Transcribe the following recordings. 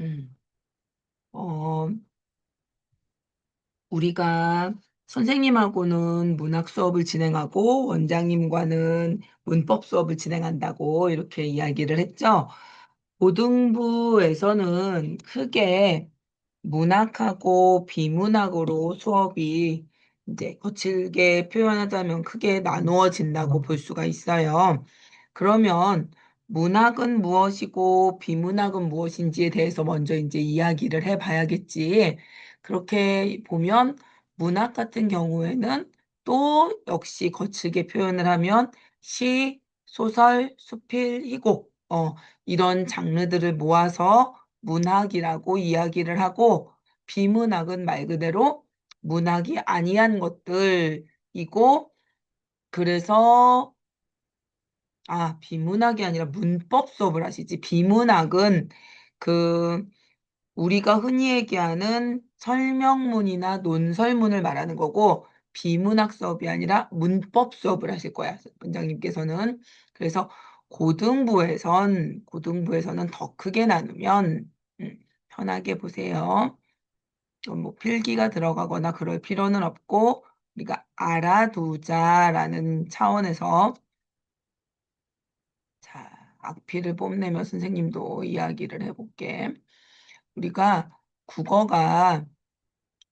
음. 어, 우리가 선생님하고는 문학 수업을 진행하고 원장님과는 문법 수업을 진행한다고 이렇게 이야기를 했죠. 고등부에서는 크게 문학하고 비문학으로 수업이 이제 거칠게 표현하자면 크게 나누어진다고 볼 수가 있어요. 그러면 문학은 무엇이고 비문학은 무엇인지에 대해서 먼저 이제 이야기를 해봐야겠지. 그렇게 보면 문학 같은 경우에는 또 역시 거칠게 표현을 하면 시, 소설, 수필, 희곡, 이런 장르들을 모아서 문학이라고 이야기를 하고 비문학은 말 그대로 문학이 아니한 것들이고 그래서 비문학이 아니라 문법 수업을 하시지. 비문학은 그 우리가 흔히 얘기하는 설명문이나 논설문을 말하는 거고 비문학 수업이 아니라 문법 수업을 하실 거야, 원장님께서는. 그래서 고등부에서는 더 크게 나누면 편하게 보세요. 뭐 필기가 들어가거나 그럴 필요는 없고 우리가 알아두자라는 차원에서 자, 악피를 뽐내며 선생님도 이야기를 해볼게. 우리가 국어가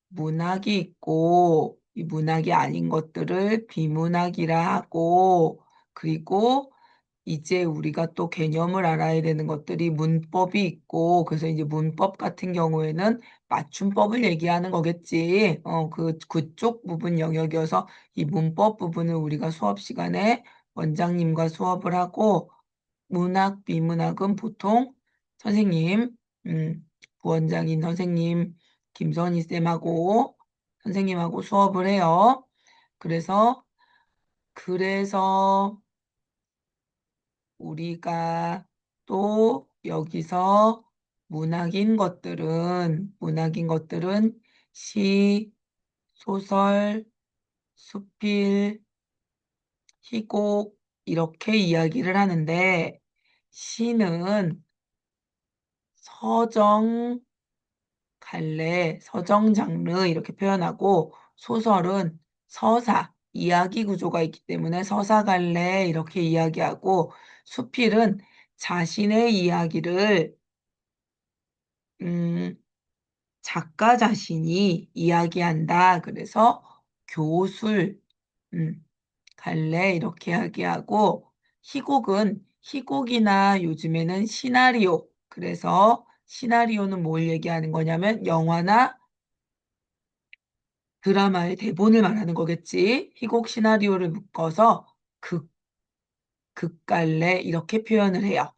문학이 있고 이 문학이 아닌 것들을 비문학이라 하고 그리고 이제 우리가 또 개념을 알아야 되는 것들이 문법이 있고 그래서 이제 문법 같은 경우에는 맞춤법을 얘기하는 거겠지. 그쪽 부분 영역이어서 이 문법 부분을 우리가 수업 시간에 원장님과 수업을 하고 문학, 비문학은 보통 선생님, 부원장인 선생님 김선희 쌤하고 선생님하고 수업을 해요. 그래서 그래서 우리가 또 여기서 문학인 것들은 시, 소설, 수필, 희곡 이렇게 이야기를 하는데 시는 서정, 갈래, 서정 장르 이렇게 표현하고 소설은 서사, 이야기 구조가 있기 때문에 서사갈래 이렇게 이야기하고 수필은 자신의 이야기를 음, 작가 자신이 이야기한다. 그래서 교술, 음, 갈래 이렇게 이야기하고 희곡이나 요즘에는 시나리오. 그래서 시나리오는 뭘 얘기하는 거냐면 영화나 드라마의 대본을 말하는 거겠지. 희곡 시나리오를 묶어서 극, 극갈래 이렇게 표현을 해요.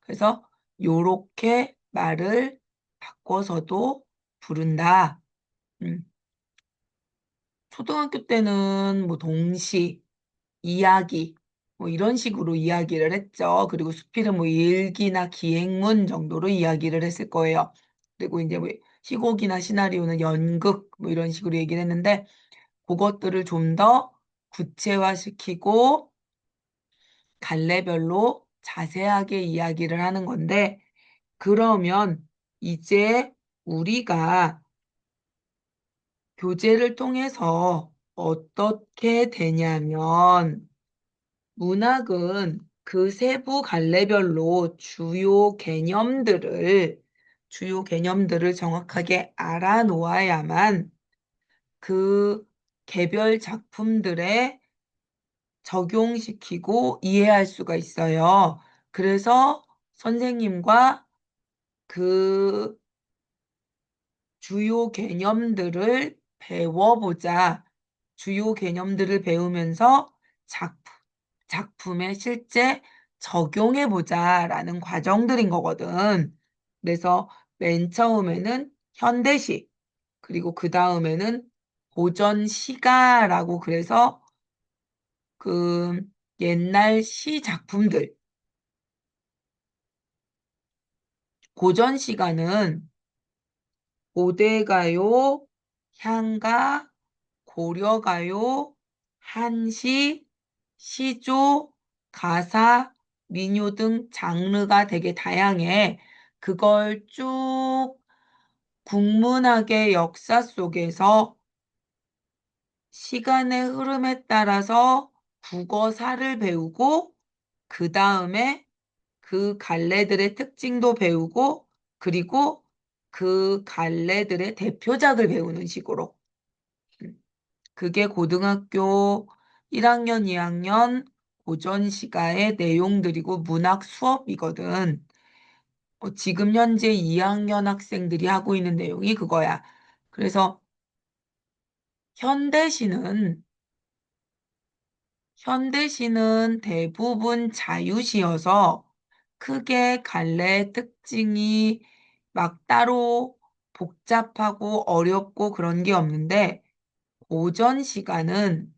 그래서 요렇게 말을 바꿔서도 부른다. 음, 초등학교 때는 뭐 동시, 이야기, 뭐 이런 식으로 이야기를 했죠. 그리고 수필은 뭐 일기나 기행문 정도로 이야기를 했을 거예요. 그리고 이제 뭐 희곡이나 시나리오는 연극 뭐 이런 식으로 얘기를 했는데 그것들을 좀 더 구체화시키고 갈래별로 자세하게 이야기를 하는 건데 그러면 이제 우리가 교재를 통해서 어떻게 되냐면 문학은 그 세부 갈래별로 주요 개념들을 정확하게 알아놓아야만 그 개별 작품들에 적용시키고 이해할 수가 있어요. 그래서 선생님과 그 주요 개념들을 배워보자. 주요 개념들을 배우면서 작품에 실제 적용해보자라는 과정들인 거거든. 그래서 맨 처음에는 현대시, 그리고 그 다음에는 고전시가라고 그래서 그 옛날 시 작품들, 고전시가는 고대가요, 향가, 고려가요, 한시, 시조, 가사, 민요 등 장르가 되게 다양해. 그걸 쭉 국문학의 역사 속에서 시간의 흐름에 따라서 국어사를 배우고, 그 다음에 그 갈래들의 특징도 배우고, 그리고 그 갈래들의 대표작을 배우는 식으로. 음, 그게 고등학교 1학년, 2학년 고전 시가의 내용들이고 문학 수업이거든. 지금 현재 2학년 학생들이 하고 있는 내용이 그거야. 그래서 현대시는 현대시는 대부분 자유시여서 크게 갈래 특징이 막 따로 복잡하고 어렵고 그런 게 없는데, 고전 시가는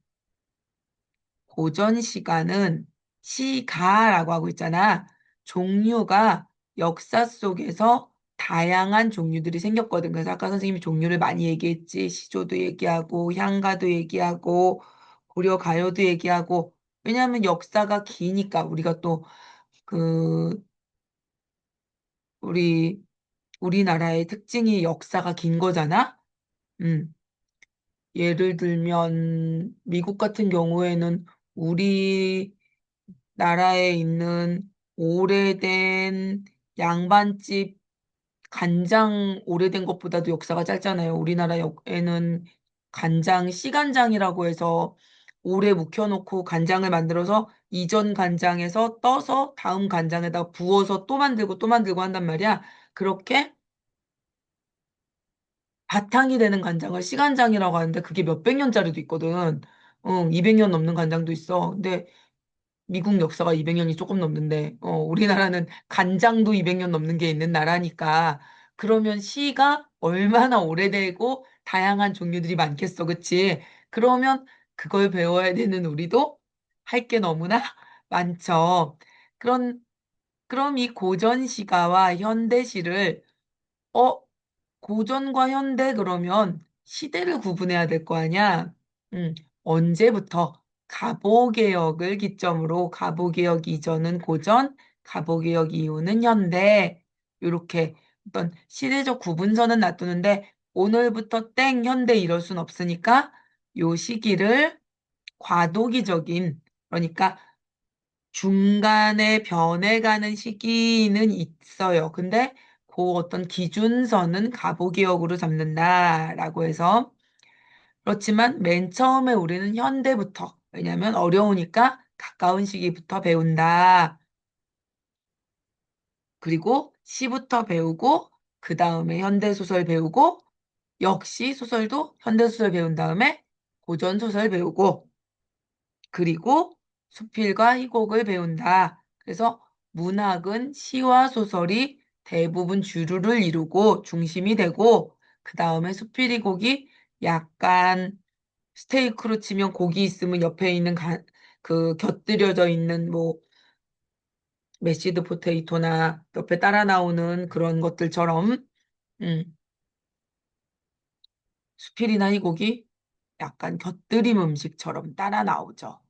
고전 시가는 시가라고 하고 있잖아. 종류가 역사 속에서 다양한 종류들이 생겼거든. 그래서 아까 선생님이 종류를 많이 얘기했지. 시조도 얘기하고, 향가도 얘기하고, 고려 가요도 얘기하고. 왜냐하면 역사가 기니까 우리가 또 그, 우리, 우리나라의 특징이 역사가 긴 거잖아. 음. 예를 들면 미국 같은 경우에는 우리 나라에 있는 오래된 양반집 간장 오래된 것보다도 역사가 짧잖아요. 우리나라에는 간장, 씨간장이라고 해서 오래 묵혀놓고 간장을 만들어서 이전 간장에서 떠서 다음 간장에다 부어서 또 만들고 한단 말이야. 그렇게 바탕이 되는 간장을 씨간장이라고 하는데 그게 몇백 년짜리도 있거든. 응, 200년 넘는 간장도 있어. 근데 미국 역사가 200년이 조금 넘는데, 우리나라는 간장도 200년 넘는 게 있는 나라니까, 그러면 시가 얼마나 오래되고 다양한 종류들이 많겠어, 그치? 그러면 그걸 배워야 되는 우리도 할 게 너무나 많죠. 그런, 그럼 이 고전 시가와 현대 시를, 어, 고전과 현대 그러면 시대를 구분해야 될 거 아니야? 음, 언제부터? 가보개혁을 기점으로 가보개혁 이전은 고전, 가보개혁 이후는 현대. 이렇게 어떤 시대적 구분선은 놔두는데 오늘부터 땡 현대 이럴 순 없으니까 요 시기를 과도기적인, 그러니까 중간에 변해가는 시기는 있어요. 근데 그 어떤 기준선은 가보기역으로 잡는다라고 해서, 그렇지만 맨 처음에 우리는 현대부터, 왜냐하면 어려우니까 가까운 시기부터 배운다. 그리고 시부터 배우고 그 다음에 현대소설 배우고, 역시 소설도 현대소설 배운 다음에 고전소설 배우고, 그리고 수필과 희곡을 배운다. 그래서 문학은 시와 소설이 대부분 주류를 이루고 중심이 되고, 그 다음에 수필 희곡이 약간 스테이크로 치면 고기 있으면 옆에 있는 그 곁들여져 있는 뭐 메시드 포테이토나 옆에 따라 나오는 그런 것들처럼, 음, 수필이나 희곡이 약간 곁들임 음식처럼 따라 나오죠.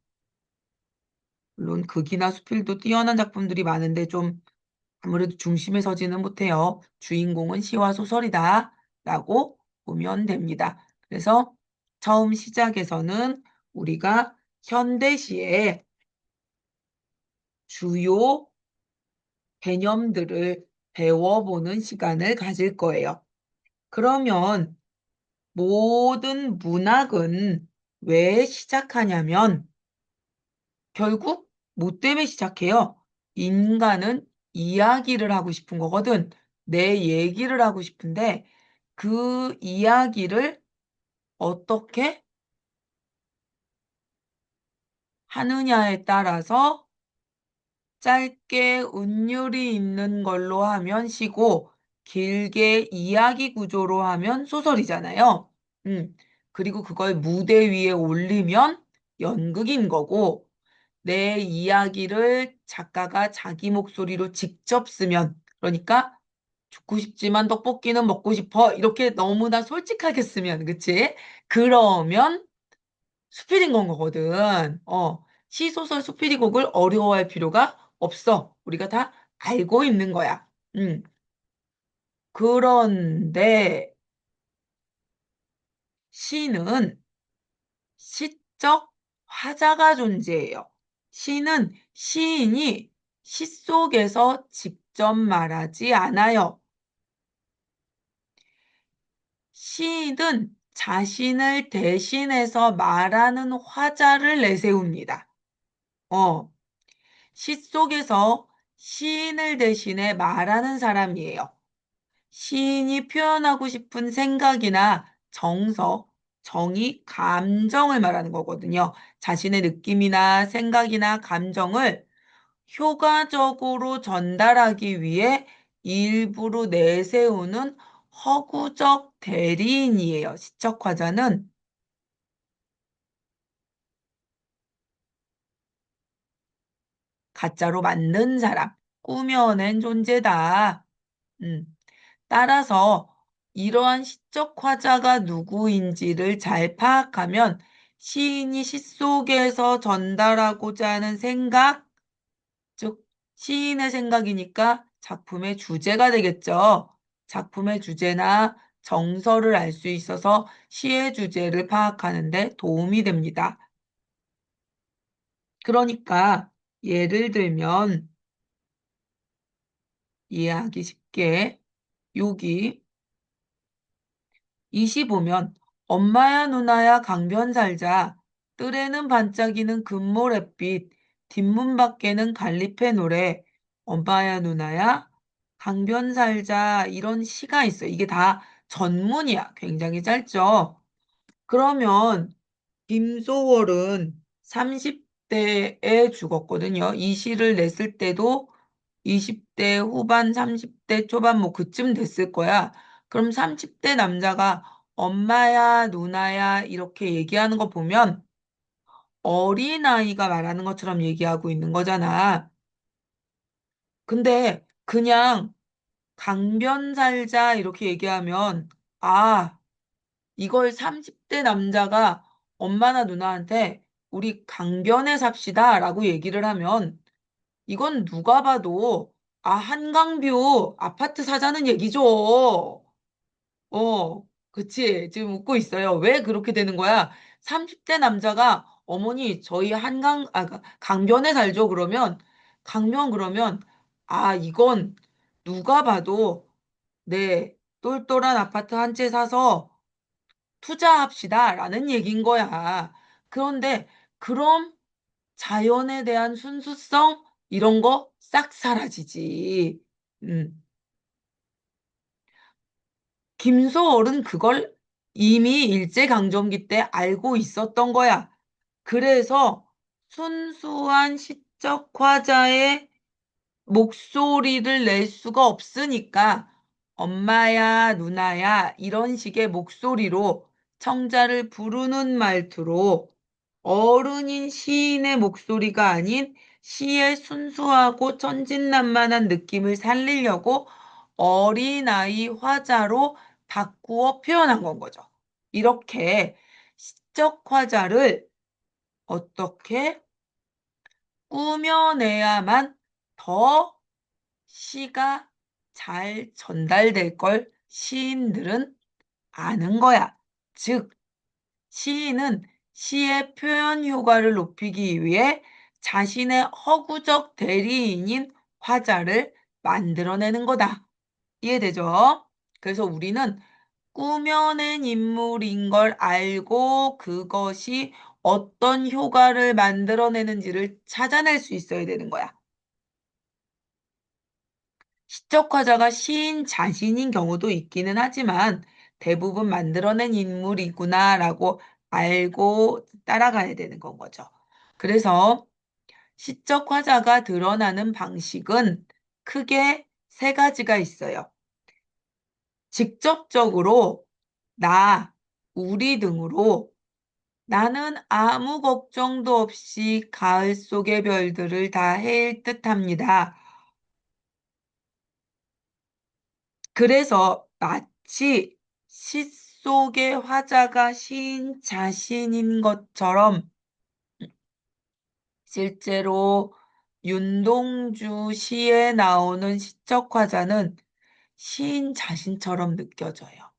물론 극이나 수필도 뛰어난 작품들이 많은데 좀 아무래도 중심에 서지는 못해요. 주인공은 시와 소설이다 라고 보면 됩니다. 그래서 처음 시작에서는 우리가 현대시의 주요 개념들을 배워보는 시간을 가질 거예요. 그러면 모든 문학은 왜 시작하냐면 결국 뭐 때문에 시작해요? 인간은 이야기를 하고 싶은 거거든. 내 얘기를 하고 싶은데 그 이야기를 어떻게 하느냐에 따라서 짧게 운율이 있는 걸로 하면 시고, 길게 이야기 구조로 하면 소설이잖아요. 음, 그리고 그걸 무대 위에 올리면 연극인 거고, 내 이야기를 작가가 자기 목소리로 직접 쓰면, 그러니까 죽고 싶지만 떡볶이는 먹고 싶어. 이렇게 너무나 솔직하게 쓰면, 그치? 그러면 수필인 건 거거든. 시소설 수필이곡을 어려워할 필요가 없어. 우리가 다 알고 있는 거야. 음. 그런데 시는 시적 화자가 존재해요. 시는 시인이 시 속에서 직접 말하지 않아요. 시인은 자신을 대신해서 말하는 화자를 내세웁니다. 어, 시 속에서 시인을 대신해 말하는 사람이에요. 시인이 표현하고 싶은 생각이나 정서, 정의, 감정을 말하는 거거든요. 자신의 느낌이나 생각이나 감정을 효과적으로 전달하기 위해 일부러 내세우는 허구적 대리인이에요. 시적화자는 가짜로 만든 사람, 꾸며낸 존재다. 음. 따라서 이러한 시적 화자가 누구인지를 잘 파악하면 시인이 시 속에서 전달하고자 하는 생각, 즉 시인의 생각이니까 작품의 주제가 되겠죠. 작품의 주제나 정서를 알 수 있어서 시의 주제를 파악하는 데 도움이 됩니다. 그러니까 예를 들면 이해하기 쉽게 여기 25면 엄마야 누나야 강변 살자 뜰에는 반짝이는 금모랫빛 뒷문 밖에는 갈리페 노래 엄마야 누나야 강변 살자 이런 시가 있어. 이게 다 전문이야. 굉장히 짧죠. 그러면 김소월은 30대에 죽었거든요. 이 시를 냈을 때도 20대 후반, 30대 초반 뭐 그쯤 됐을 거야. 그럼 30대 남자가 엄마야, 누나야 이렇게 얘기하는 거 보면 어린아이가 말하는 것처럼 얘기하고 있는 거잖아. 근데 그냥 강변 살자 이렇게 얘기하면 아, 이걸 30대 남자가 엄마나 누나한테 우리 강변에 삽시다 라고 얘기를 하면 이건 누가 봐도 아, 한강뷰 아파트 사자는 얘기죠. 그치. 지금 웃고 있어요. 왜 그렇게 되는 거야? 30대 남자가 어머니 저희 강변에 살죠. 그러면 강변 그러면 아, 이건 누가 봐도 네, 똘똘한 아파트 한 채 사서 투자합시다 라는 얘기인 거야. 그런데 그럼 자연에 대한 순수성 이런 거 싹 사라지지. 음. 김소월은 그걸 이미 일제강점기 때 알고 있었던 거야. 그래서 순수한 시적 화자의 목소리를 낼 수가 없으니까 엄마야, 누나야 이런 식의 목소리로 청자를 부르는 말투로 어른인 시인의 목소리가 아닌 시의 순수하고 천진난만한 느낌을 살리려고 어린아이 화자로 바꾸어 표현한 건 거죠. 이렇게 시적 화자를 어떻게 꾸며내야만 더 시가 잘 전달될 걸 시인들은 아는 거야. 즉, 시인은 시의 표현 효과를 높이기 위해 자신의 허구적 대리인인 화자를 만들어내는 거다. 이해되죠? 그래서 우리는 꾸며낸 인물인 걸 알고 그것이 어떤 효과를 만들어내는지를 찾아낼 수 있어야 되는 거야. 시적 화자가 시인 자신인 경우도 있기는 하지만 대부분 만들어낸 인물이구나라고 알고 따라가야 되는 건 거죠. 그래서 시적 화자가 드러나는 방식은 크게 세 가지가 있어요. 직접적으로 나, 우리 등으로 나는 아무 걱정도 없이 가을 속의 별들을 다 헤일 듯합니다. 그래서 마치 시 속의 화자가 시인 자신인 것처럼 실제로 윤동주 시에 나오는 시적 화자는 시인 자신처럼 느껴져요.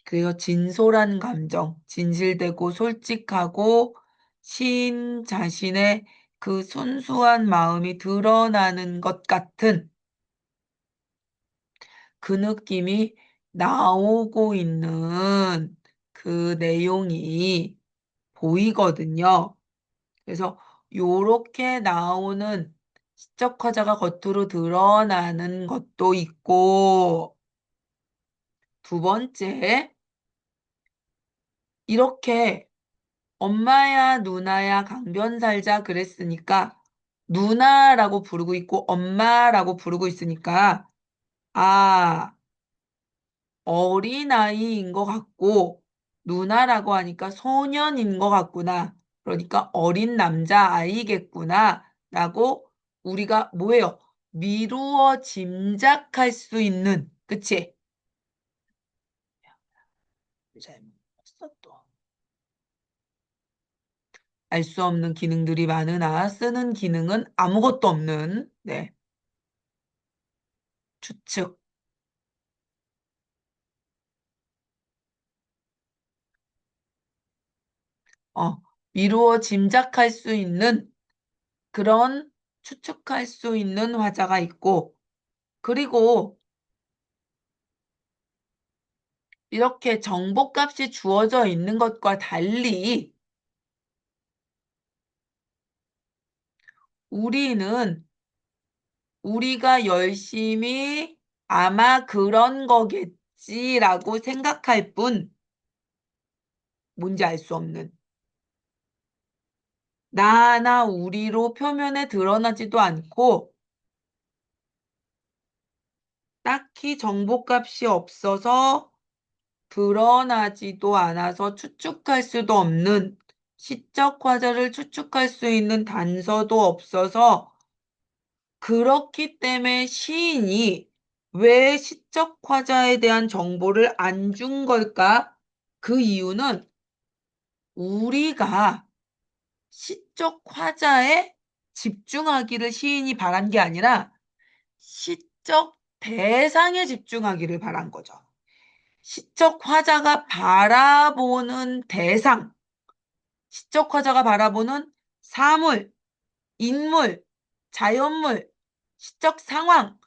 그래서 진솔한 감정, 진실되고 솔직하고 시인 자신의 그 순수한 마음이 드러나는 것 같은 그 느낌이 나오고 있는 그 내용이 보이거든요. 그래서 요렇게 나오는 시적 화자가 겉으로 드러나는 것도 있고, 두 번째, 이렇게 엄마야, 누나야, 강변살자 그랬으니까, 누나라고 부르고 있고, 엄마라고 부르고 있으니까, 아, 어린아이인 것 같고, 누나라고 하니까 소년인 것 같구나. 그러니까 어린 남자아이겠구나. 라고 우리가 뭐예요? 미루어 짐작할 수 있는, 그치? 잘못했어, 또. 알 수 없는 기능들이 많으나 쓰는 기능은 아무것도 없는, 네, 추측. 미루어 짐작할 수 있는 그런 추측할 수 있는 화자가 있고, 그리고 이렇게 정보값이 주어져 있는 것과 달리 우리는 우리가 열심히 아마 그런 거겠지라고 생각할 뿐 뭔지 알 수 없는 나나 우리로 표면에 드러나지도 않고 딱히 정보값이 없어서 드러나지도 않아서 추측할 수도 없는 시적 화자를 추측할 수 있는 단서도 없어서 그렇기 때문에 시인이 왜 시적 화자에 대한 정보를 안 준 걸까? 그 이유는 우리가 시적 화자에 집중하기를 시인이 바란 게 아니라 시적 대상에 집중하기를 바란 거죠. 시적 화자가 바라보는 대상, 시적 화자가 바라보는 사물, 인물, 자연물, 시적 상황,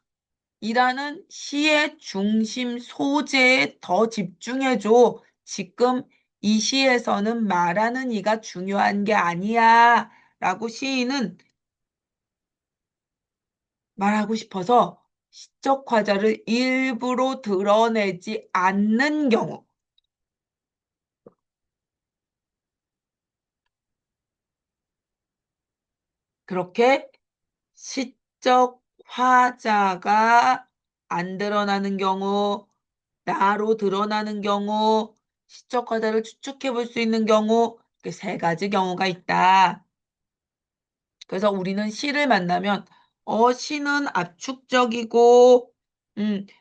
이라는 시의 중심 소재에 더 집중해줘. 지금 이 시에서는 말하는 이가 중요한 게 아니야. 라고 시인은 말하고 싶어서 시적 화자를 일부러 드러내지 않는 경우. 그렇게 시적 화자가 안 드러나는 경우, 나로 드러나는 경우, 시적 화자를 추측해 볼 수 있는 경우, 이렇게 세 가지 경우가 있다. 그래서 우리는 시를 만나면, 시는 압축적이고,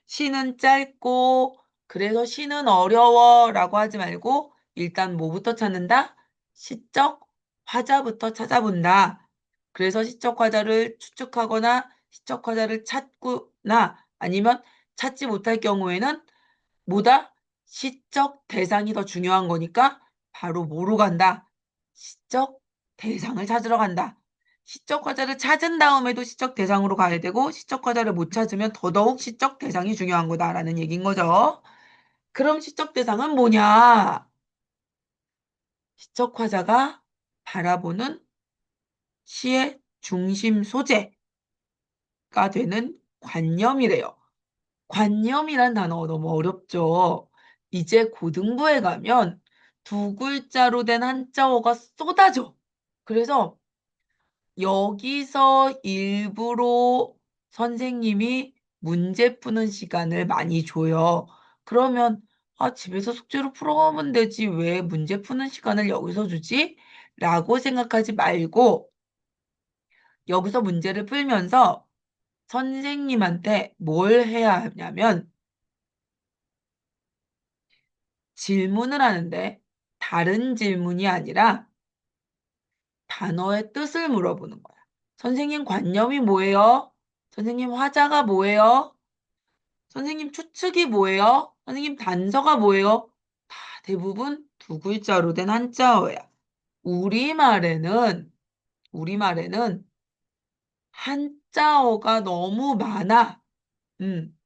시는 짧고, 그래서 시는 어려워라고 하지 말고, 일단 뭐부터 찾는다? 시적 화자부터 찾아본다. 그래서 시적 화자를 추측하거나 시적 화자를 찾거나 아니면 찾지 못할 경우에는 뭐다? 시적 대상이 더 중요한 거니까 바로 뭐로 간다? 시적 대상을 찾으러 간다. 시적 화자를 찾은 다음에도 시적 대상으로 가야 되고 시적 화자를 못 찾으면 더더욱 시적 대상이 중요한 거다라는 얘기인 거죠. 그럼 시적 대상은 뭐냐? 시적 화자가 바라보는 시의 중심 소재가 되는 관념이래요. 관념이란 단어 너무 어렵죠. 이제 고등부에 가면 두 글자로 된 한자어가 쏟아져. 그래서 여기서 일부러 선생님이 문제 푸는 시간을 많이 줘요. 그러면 집에서 숙제로 풀어가면 되지. 왜 문제 푸는 시간을 여기서 주지? 라고 생각하지 말고 여기서 문제를 풀면서 선생님한테 뭘 해야 하냐면 질문을 하는데 다른 질문이 아니라 단어의 뜻을 물어보는 거야. 선생님 관념이 뭐예요? 선생님 화자가 뭐예요? 선생님 추측이 뭐예요? 선생님 단서가 뭐예요? 다 대부분 두 글자로 된 한자어야. 우리말에는, 우리말에는 한자어가 너무 많아. 음,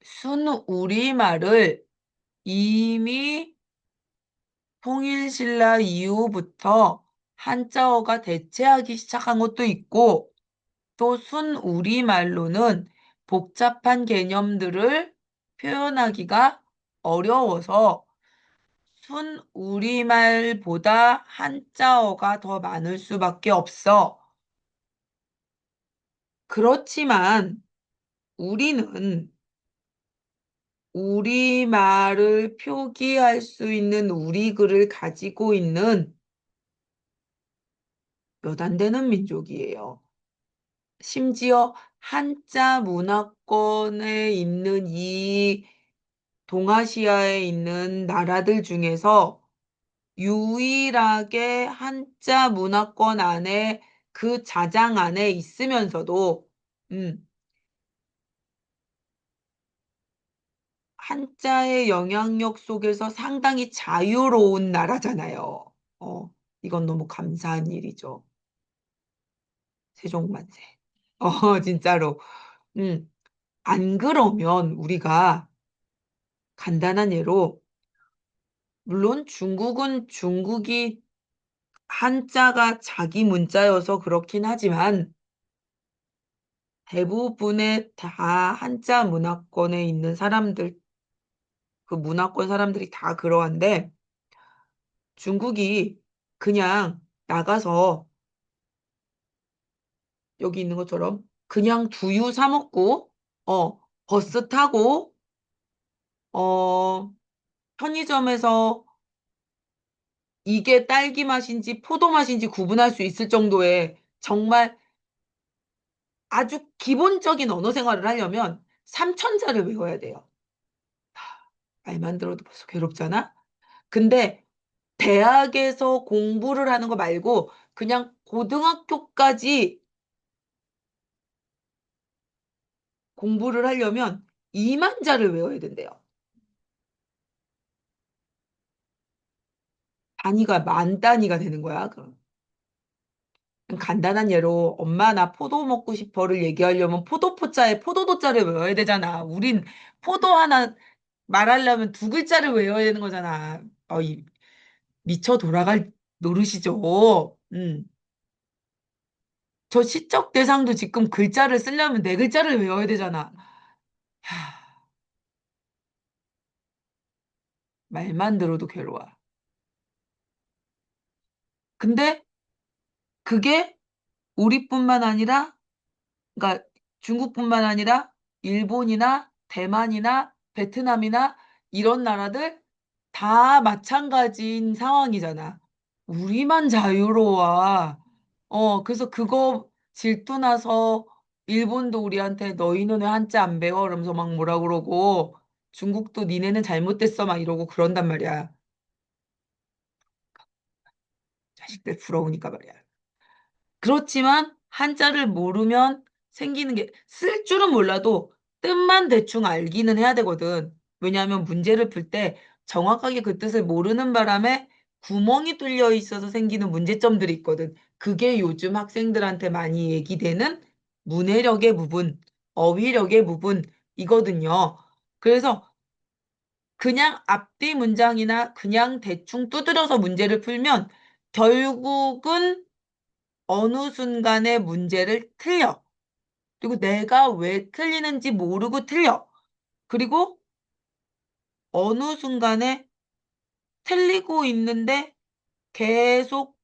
순 우리말을 이미 통일신라 이후부터 한자어가 대체하기 시작한 것도 있고, 또 순 우리말로는 복잡한 개념들을 표현하기가 어려워서 순 우리말보다 한자어가 더 많을 수밖에 없어. 그렇지만 우리는 우리말을 표기할 수 있는 우리 글을 가지고 있는 몇 안 되는 민족이에요. 심지어 한자 문화권에 있는 이 동아시아에 있는 나라들 중에서 유일하게 한자 문화권 안에 그 자장 안에 있으면서도 음, 한자의 영향력 속에서 상당히 자유로운 나라잖아요. 어, 이건 너무 감사한 일이죠. 세종만세. 진짜로. 음, 안 그러면 우리가 간단한 예로 물론 중국은 중국이 한자가 자기 문자여서 그렇긴 하지만 대부분의 다 한자 문화권에 있는 사람들, 그 문화권 사람들이 다 그러한데 중국이 그냥 나가서 여기 있는 것처럼 그냥 두유 사 먹고, 버스 타고, 어, 편의점에서 이게 딸기 맛인지 포도 맛인지 구분할 수 있을 정도의 정말 아주 기본적인 언어 생활을 하려면 삼천자를 외워야 돼요. 말만 들어도 벌써 괴롭잖아? 근데 대학에서 공부를 하는 거 말고 그냥 고등학교까지 공부를 하려면 2만 자를 외워야 된대요. 단위가 만 단위가 되는 거야. 그럼 간단한 예로 엄마 나 포도 먹고 싶어를 얘기하려면 포도포자에 포도도자를 외워야 되잖아. 우린 포도 하나 말하려면 두 글자를 외워야 되는 거잖아. 미쳐 돌아갈 노릇이죠. 저 시적 대상도 지금 글자를 쓰려면 네 글자를 외워야 되잖아. 하, 말만 들어도 괴로워. 근데 그게 우리뿐만 아니라, 그러니까 중국뿐만 아니라 일본이나 대만이나 베트남이나 이런 나라들 다 마찬가지인 상황이잖아. 우리만 자유로워. 그래서 그거 질투나서 일본도 우리한테 너희는 왜 한자 안 배워? 이러면서 막 뭐라 그러고 중국도 니네는 잘못됐어 막 이러고 그런단 말이야. 자식들 부러우니까 말이야. 그렇지만 한자를 모르면 생기는 게 쓸 줄은 몰라도 뜻만 대충 알기는 해야 되거든. 왜냐하면 문제를 풀 때 정확하게 그 뜻을 모르는 바람에 구멍이 뚫려 있어서 생기는 문제점들이 있거든. 그게 요즘 학생들한테 많이 얘기되는 문해력의 부분, 어휘력의 부분이거든요. 그래서 그냥 앞뒤 문장이나 그냥 대충 두드려서 문제를 풀면 결국은 어느 순간에 문제를 틀려. 그리고 내가 왜 틀리는지 모르고 틀려. 그리고 어느 순간에 틀리고 있는데 계속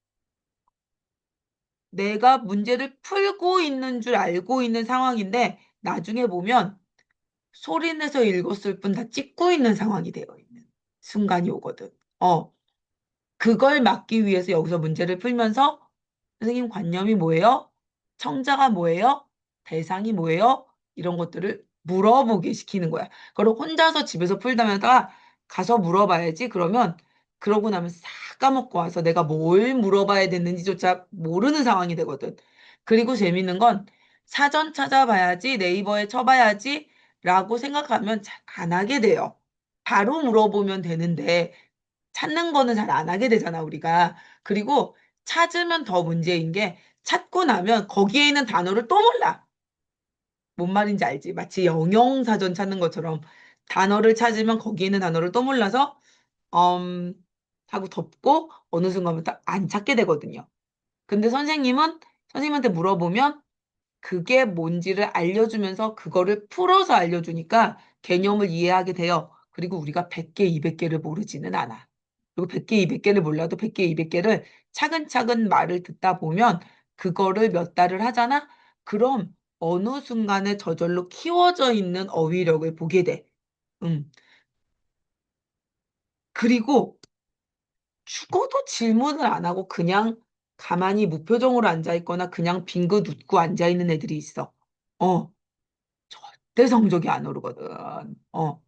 내가 문제를 풀고 있는 줄 알고 있는 상황인데 나중에 보면 소리내서 읽었을 뿐 다 찍고 있는 상황이 되어 있는 순간이 오거든. 그걸 막기 위해서 여기서 문제를 풀면서 선생님 관념이 뭐예요? 청자가 뭐예요? 대상이 뭐예요? 이런 것들을 물어보게 시키는 거야. 그걸 혼자서 집에서 풀다가 가서 물어봐야지. 그러면 그러고 나면 싹 까먹고 와서 내가 뭘 물어봐야 됐는지조차 모르는 상황이 되거든. 그리고 재밌는 건 사전 찾아봐야지, 네이버에 쳐봐야지, 라고 생각하면 잘 안 하게 돼요. 바로 물어보면 되는데, 찾는 거는 잘 안 하게 되잖아, 우리가. 그리고 찾으면 더 문제인 게, 찾고 나면 거기에 있는 단어를 또 몰라. 뭔 말인지 알지? 마치 영영사전 찾는 것처럼 단어를 찾으면 거기에 있는 단어를 또 몰라서, 음, 하고 덮고 어느 순간부터 안 찾게 되거든요. 근데 선생님한테 물어보면 그게 뭔지를 알려주면서 그거를 풀어서 알려주니까 개념을 이해하게 돼요. 그리고 우리가 100개, 200개를 모르지는 않아. 그리고 100개, 200개를 몰라도 100개, 200개를 차근차근 말을 듣다 보면 그거를 몇 달을 하잖아? 그럼 어느 순간에 저절로 키워져 있는 어휘력을 보게 돼. 음. 그리고 죽어도 질문을 안 하고 그냥 가만히 무표정으로 앉아 있거나 그냥 빙긋 웃고 앉아 있는 애들이 있어. 어, 절대 성적이 안 오르거든. 어.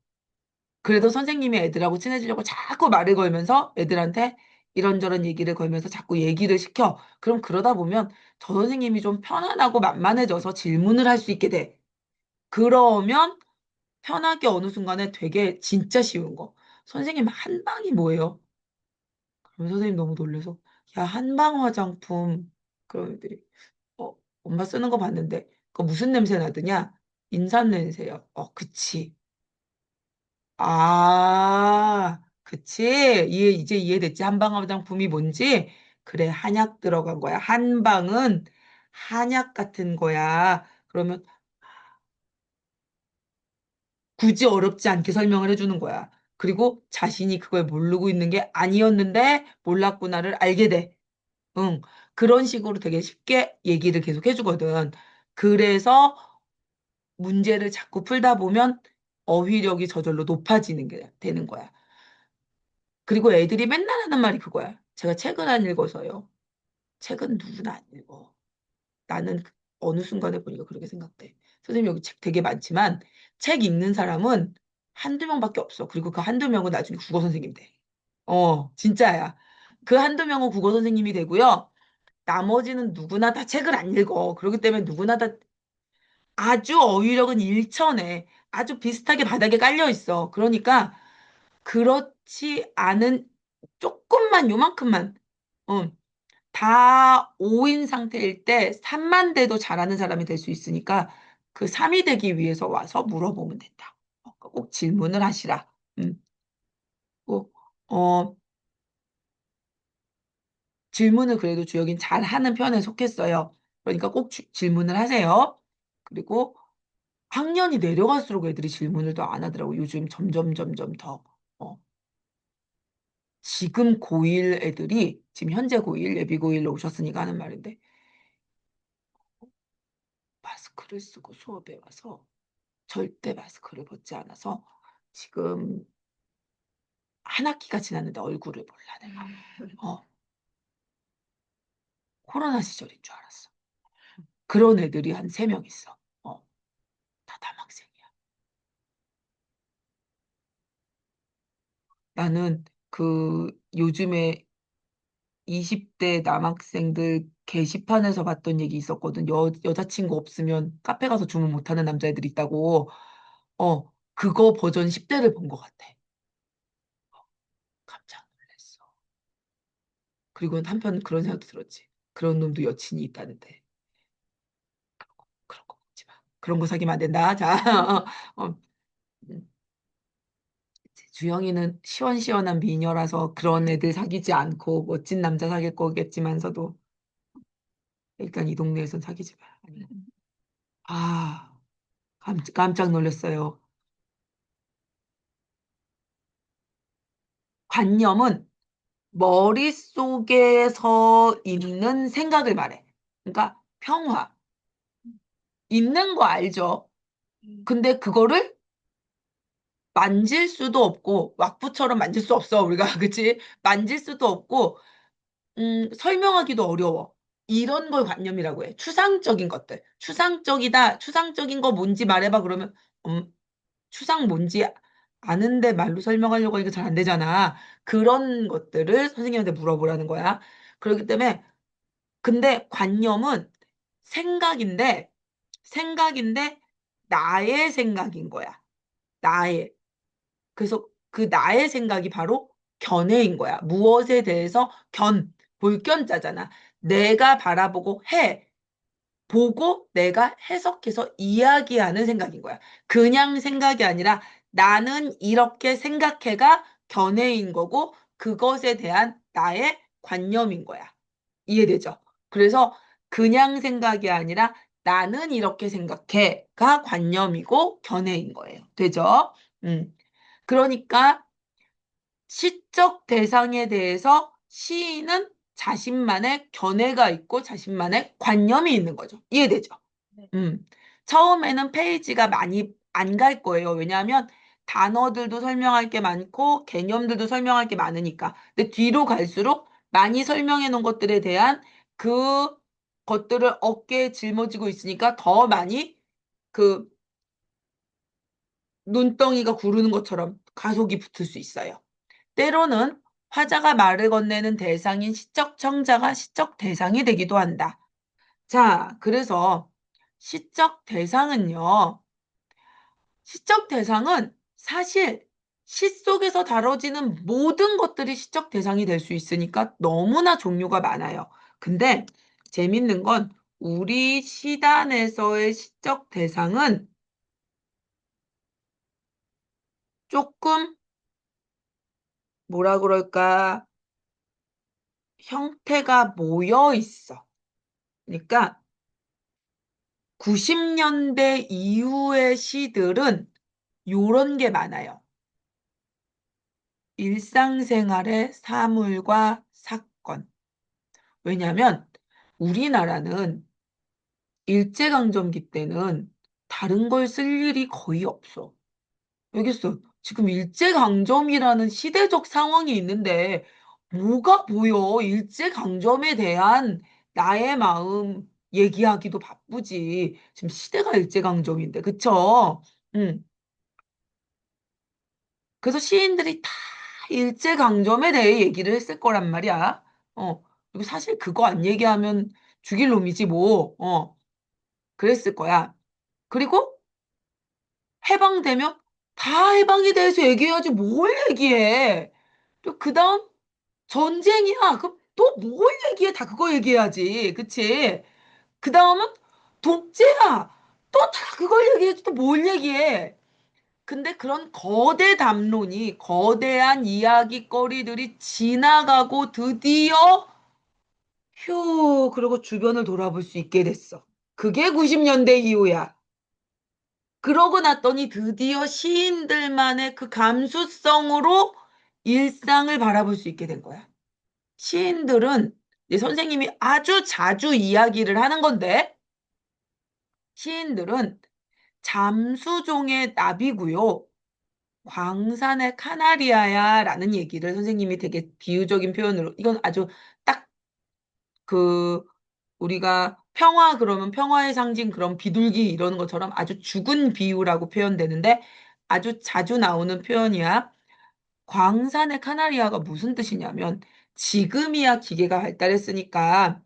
그래도 선생님이 애들하고 친해지려고 자꾸 말을 걸면서 애들한테 이런저런 얘기를 걸면서 자꾸 얘기를 시켜. 그럼 그러다 보면 저 선생님이 좀 편안하고 만만해져서 질문을 할 수 있게 돼. 그러면 편하게 어느 순간에 되게 진짜 쉬운 거. 선생님 한방이 뭐예요? 그럼 선생님 너무 놀래서 야, 한방 화장품. 그런 애들이 엄마 쓰는 거 봤는데 그거 무슨 냄새 나드냐? 인삼 냄새요. 그치. 아, 그치. 이제 이해됐지. 한방 화장품이 뭔지? 그래, 한약 들어간 거야. 한방은 한약 같은 거야. 그러면 굳이 어렵지 않게 설명을 해주는 거야. 그리고 자신이 그걸 모르고 있는 게 아니었는데 몰랐구나를 알게 돼. 응. 그런 식으로 되게 쉽게 얘기를 계속 해주거든. 그래서 문제를 자꾸 풀다 보면 어휘력이 저절로 높아지는 게 되는 거야. 그리고 애들이 맨날 하는 말이 그거야. 제가 책을 안 읽어서요. 책은 누구나 안 읽어. 나는 어느 순간에 보니까 그렇게 생각돼. 선생님 여기 책 되게 많지만 책 읽는 사람은 한두 명밖에 없어. 그리고 그 한두 명은 나중에 국어 선생님 돼. 진짜야. 그 한두 명은 국어 선생님이 되고요. 나머지는 누구나 다 책을 안 읽어. 그렇기 때문에 누구나 다 아주 어휘력은 일천해. 아주 비슷하게 바닥에 깔려 있어. 그러니까 그렇지 않은 조금만 요만큼만 어, 다 5인 상태일 때 3만 대도 잘하는 사람이 될 수 있으니까 그 3이 되기 위해서 와서 물어보면 된다. 꼭 질문을 하시라. 음, 꼭 질문을 그래도 주역인 잘하는 편에 속했어요. 그러니까 꼭 질문을 하세요. 그리고 학년이 내려갈수록 애들이 질문을 더 안 하더라고. 요즘 점점 더. 어, 지금 고1 애들이 지금 현재 고1, 예비 고1로 오셨으니까 하는 말인데 마스크를 쓰고 수업에 와서 절대 마스크를 벗지 않아서 지금 한 학기가 지났는데 얼굴을 몰라 내가. 어, 코로나 시절인 줄 알았어. 그런 애들이 한 3명 있어. 다 남학생이야. 나는 그 요즘에 20대 남학생들 게시판에서 봤던 얘기 있었거든. 여자친구 없으면 카페 가서 주문 못하는 남자애들 있다고. 그거 버전 10대를 본 것 같아. 깜짝 놀랐어. 그리고 한편 그런 생각도 들었지. 그런 놈도 여친이 있다는데. 그런 거 먹지 마. 그런 거 사귀면 안 된다. 자, 음, 주영이는 시원시원한 미녀라서 그런 애들 사귀지 않고 멋진 남자 사귈 거겠지만서도 일단 이 동네에선 사귀지 마. 아니고. 아, 깜짝 놀랐어요. 관념은 머릿속에서 있는 생각을 말해. 그러니까 평화. 있는 거 알죠? 근데 그거를 만질 수도 없고 왁부처럼 만질 수 없어 우리가 그치? 만질 수도 없고 설명하기도 어려워. 이런 걸 관념이라고 해. 추상적인 것들. 추상적이다. 추상적인 거 뭔지 말해봐. 그러면 추상 뭔지 아는데 말로 설명하려고 하니까 잘 안 되잖아. 그런 것들을 선생님한테 물어보라는 거야. 그렇기 때문에 근데 관념은 생각인데 생각인데 나의 생각인 거야. 나의. 그래서 그 나의 생각이 바로 견해인 거야. 무엇에 대해서 볼견자잖아. 내가 바라보고 보고 내가 해석해서 이야기하는 생각인 거야. 그냥 생각이 아니라 나는 이렇게 생각해가 견해인 거고 그것에 대한 나의 관념인 거야. 이해되죠? 그래서 그냥 생각이 아니라 나는 이렇게 생각해가 관념이고 견해인 거예요. 되죠? 음. 그러니까 시적 대상에 대해서 시인은 자신만의 견해가 있고 자신만의 관념이 있는 거죠. 이해되죠? 네. 음. 처음에는 페이지가 많이 안 갈 거예요. 왜냐하면 단어들도 설명할 게 많고 개념들도 설명할 게 많으니까. 근데 뒤로 갈수록 많이 설명해 놓은 것들에 대한 그 것들을 어깨에 짊어지고 있으니까 더 많이 그 눈덩이가 구르는 것처럼 가속이 붙을 수 있어요. 때로는 화자가 말을 건네는 대상인 시적 청자가 시적 대상이 되기도 한다. 자, 그래서 시적 대상은요. 시적 대상은 사실 시 속에서 다뤄지는 모든 것들이 시적 대상이 될 수 있으니까 너무나 종류가 많아요. 근데 재밌는 건 우리 시단에서의 시적 대상은 조금 뭐라 그럴까 형태가 모여 있어. 그러니까 90년대 이후의 시들은 요런 게 많아요. 일상생활의 사물과 사건. 왜냐하면 우리나라는 일제강점기 때는 다른 걸 쓸 일이 거의 없어. 알겠어. 지금 일제강점이라는 시대적 상황이 있는데 뭐가 보여? 일제강점에 대한 나의 마음 얘기하기도 바쁘지. 지금 시대가 일제강점인데, 그쵸? 응. 그래서 시인들이 다 일제강점에 대해 얘기를 했을 거란 말이야. 그리고 사실 그거 안 얘기하면 죽일 놈이지 뭐. 그랬을 거야. 그리고 해방되면 다 해방에 대해서 얘기해야지 뭘 얘기해. 또 그다음 전쟁이야. 그럼 또 뭘 얘기해? 다 그거 얘기해야지. 그치? 그다음은 독재야. 또 다 그걸 얘기해야지. 또 뭘 얘기해? 근데 그런 거대 담론이 거대한 이야기거리들이 지나가고 드디어 휴 그러고 주변을 돌아볼 수 있게 됐어. 그게 90년대 이후야. 그러고 났더니 드디어 시인들만의 그 감수성으로 일상을 바라볼 수 있게 된 거야. 시인들은 이제 선생님이 아주 자주 이야기를 하는 건데 시인들은 잠수종의 나비고요. 광산의 카나리아야라는 얘기를 선생님이 되게 비유적인 표현으로 이건 아주 딱 그 우리가 평화 그러면 평화의 상징 그런 비둘기 이러는 것처럼 아주 죽은 비유라고 표현되는데 아주 자주 나오는 표현이야. 광산의 카나리아가 무슨 뜻이냐면 지금이야 기계가 발달했으니까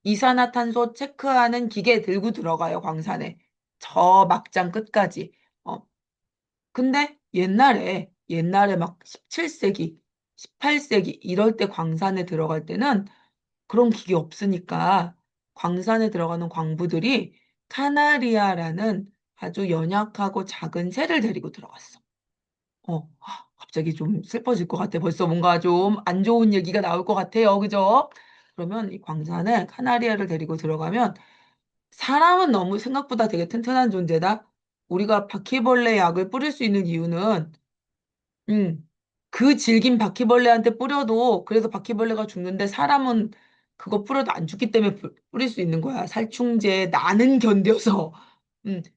이산화탄소 체크하는 기계 들고 들어가요, 광산에. 저 막장 끝까지. 어, 근데 옛날에 막 17세기, 18세기 이럴 때 광산에 들어갈 때는 그런 기계 없으니까 광산에 들어가는 광부들이 카나리아라는 아주 연약하고 작은 새를 데리고 들어갔어. 갑자기 좀 슬퍼질 것 같아. 벌써 뭔가 좀 안 좋은 얘기가 나올 것 같아요. 그죠? 그러면 이 광산에 카나리아를 데리고 들어가면 사람은 너무 생각보다 되게 튼튼한 존재다. 우리가 바퀴벌레 약을 뿌릴 수 있는 이유는 그 질긴 바퀴벌레한테 뿌려도 그래서 바퀴벌레가 죽는데 사람은 그거 뿌려도 안 죽기 때문에 뿌릴 수 있는 거야. 살충제 나는 견뎌서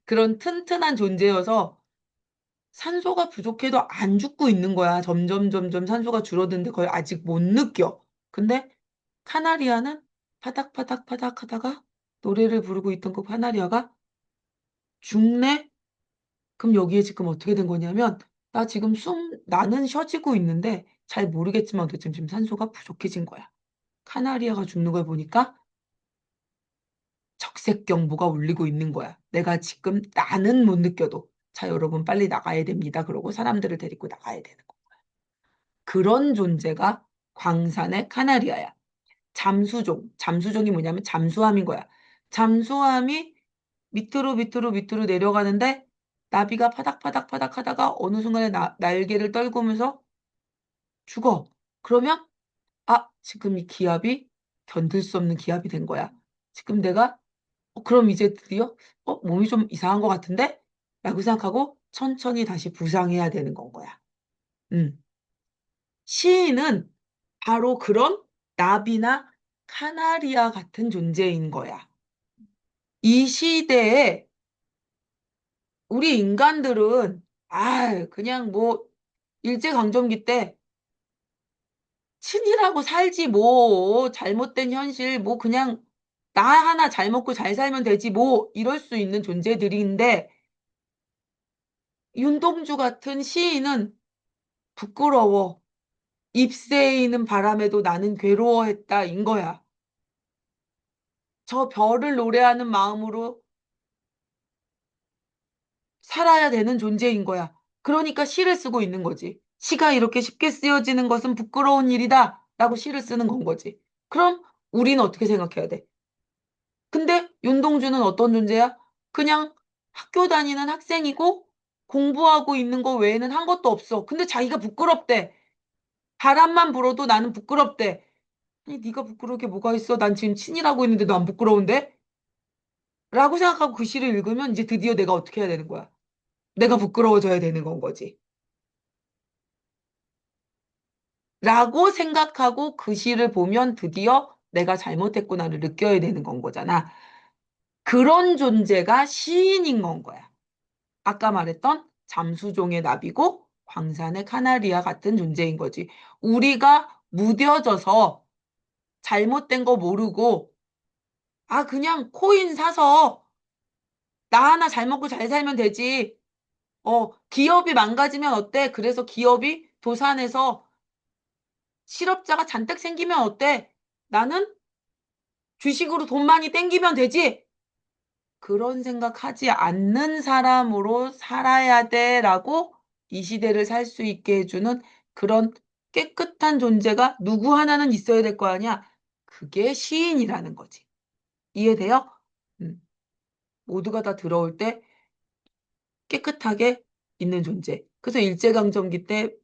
그런 튼튼한 존재여서 산소가 부족해도 안 죽고 있는 거야. 점점 산소가 줄어드는데 그걸 아직 못 느껴. 근데 카나리아는 파닥파닥파닥 하다가 노래를 부르고 있던 그 카나리아가 죽네? 그럼 여기에 지금 어떻게 된 거냐면 나 지금 나는 쉬어지고 있는데 잘 모르겠지만 어쨌든 지금 산소가 부족해진 거야. 카나리아가 죽는 걸 보니까 적색경보가 울리고 있는 거야. 내가 지금 나는 못 느껴도 자, 여러분 빨리 나가야 됩니다. 그러고 사람들을 데리고 나가야 되는 거. 그런 존재가 광산의 카나리아야. 잠수종. 잠수종이 뭐냐면 잠수함인 거야. 잠수함이 밑으로 밑으로 밑으로 내려가는데 나비가 파닥파닥파닥 하다가 어느 순간에 날개를 떨구면서 죽어. 그러면 아, 지금 이 기압이 견딜 수 없는 기압이 된 거야. 지금 내가 그럼 이제 드디어 몸이 좀 이상한 것 같은데? 라고 생각하고 천천히 다시 부상해야 되는 건 거야. 음. 시인은 바로 그런 나비나 카나리아 같은 존재인 거야. 이 시대에 우리 인간들은 그냥 뭐 일제강점기 때 친일하고 살지 뭐 잘못된 현실 뭐 그냥 나 하나 잘 먹고 잘 살면 되지 뭐 이럴 수 있는 존재들인데 윤동주 같은 시인은 부끄러워. 잎새이는 바람에도 나는 괴로워했다인 거야. 저 별을 노래하는 마음으로 살아야 되는 존재인 거야. 그러니까 시를 쓰고 있는 거지. 시가 이렇게 쉽게 쓰여지는 것은 부끄러운 일이다. 라고 시를 쓰는 건 거지. 그럼 우리는 어떻게 생각해야 돼? 근데 윤동주는 어떤 존재야? 그냥 학교 다니는 학생이고 공부하고 있는 거 외에는 한 것도 없어. 근데 자기가 부끄럽대. 바람만 불어도 나는 부끄럽대. 아니, 네가 부끄러울 게 뭐가 있어? 난 지금 친일하고 있는데도 안 부끄러운데? 라고 생각하고 그 시를 읽으면 이제 드디어 내가 어떻게 해야 되는 거야? 내가 부끄러워져야 되는 건 거지. 라고 생각하고 그 시를 보면 드디어 내가 잘못했구나를 느껴야 되는 건 거잖아. 그런 존재가 시인인 건 거야. 아까 말했던 잠수종의 나비고 광산의 카나리아 같은 존재인 거지. 우리가 무뎌져서 잘못된 거 모르고 그냥 코인 사서 나 하나 잘 먹고 잘 살면 되지. 기업이 망가지면 어때? 그래서 기업이 도산해서 실업자가 잔뜩 생기면 어때? 나는 주식으로 돈 많이 땡기면 되지. 그런 생각하지 않는 사람으로 살아야 돼라고 이 시대를 살 수 있게 해주는 그런 깨끗한 존재가 누구 하나는 있어야 될 거 아니야. 그게 시인이라는 거지. 이해돼요? 음. 모두가 다 들어올 때 깨끗하게 있는 존재. 그래서 일제강점기 때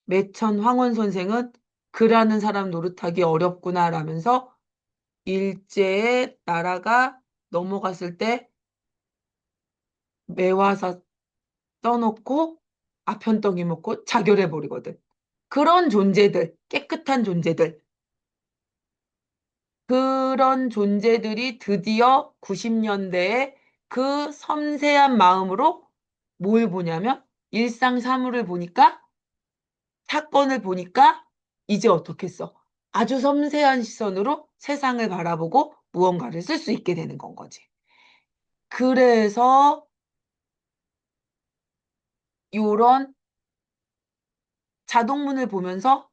매천 황원 선생은 그라는 사람 노릇하기 어렵구나라면서 일제의 나라가 넘어갔을 때 매화사 써놓고 아편떡이 먹고 자결해 버리거든. 그런 존재들, 깨끗한 존재들, 그런 존재들이 드디어 90년대에 그 섬세한 마음으로 뭘 보냐면 일상 사물을 보니까 사건을 보니까 이제 어떻겠어? 아주 섬세한 시선으로 세상을 바라보고 무언가를 쓸 수 있게 되는 건 거지. 그래서 요런 자동문을 보면서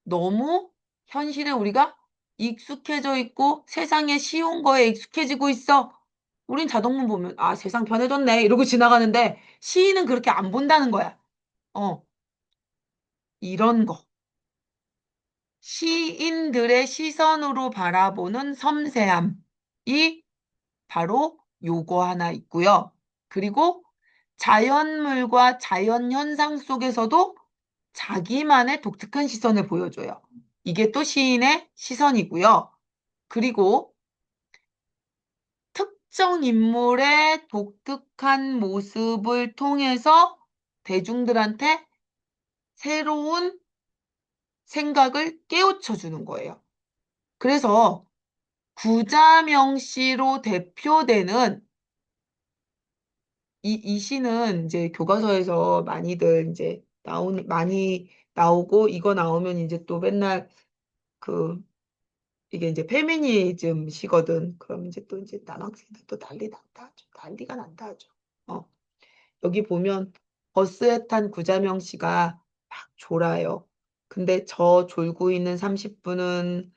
너무 현실에 우리가 익숙해져 있고 세상에 쉬운 거에 익숙해지고 있어. 우린 자동문 보면 세상 편해졌네 이러고 지나가는데 시인은 그렇게 안 본다는 거야. 어, 이런 거. 시인들의 시선으로 바라보는 섬세함이 바로 요거 하나 있고요. 그리고 자연물과 자연현상 속에서도 자기만의 독특한 시선을 보여줘요. 이게 또 시인의 시선이고요. 그리고 특정 인물의 독특한 모습을 통해서 대중들한테 새로운 생각을 깨우쳐 주는 거예요. 그래서 구자명 씨로 대표되는 이 시는 이제 교과서에서 많이들 이제 많이 나오고 이거 나오면 이제 또 맨날 그 이게 이제 페미니즘 시거든. 그럼 이제 또 이제 남학생들 또 난리 난다 하죠. 난리가 난다 하죠. 어. 여기 보면 버스에 탄 구자명 씨가 막 졸아요. 근데 저 졸고 있는 30분은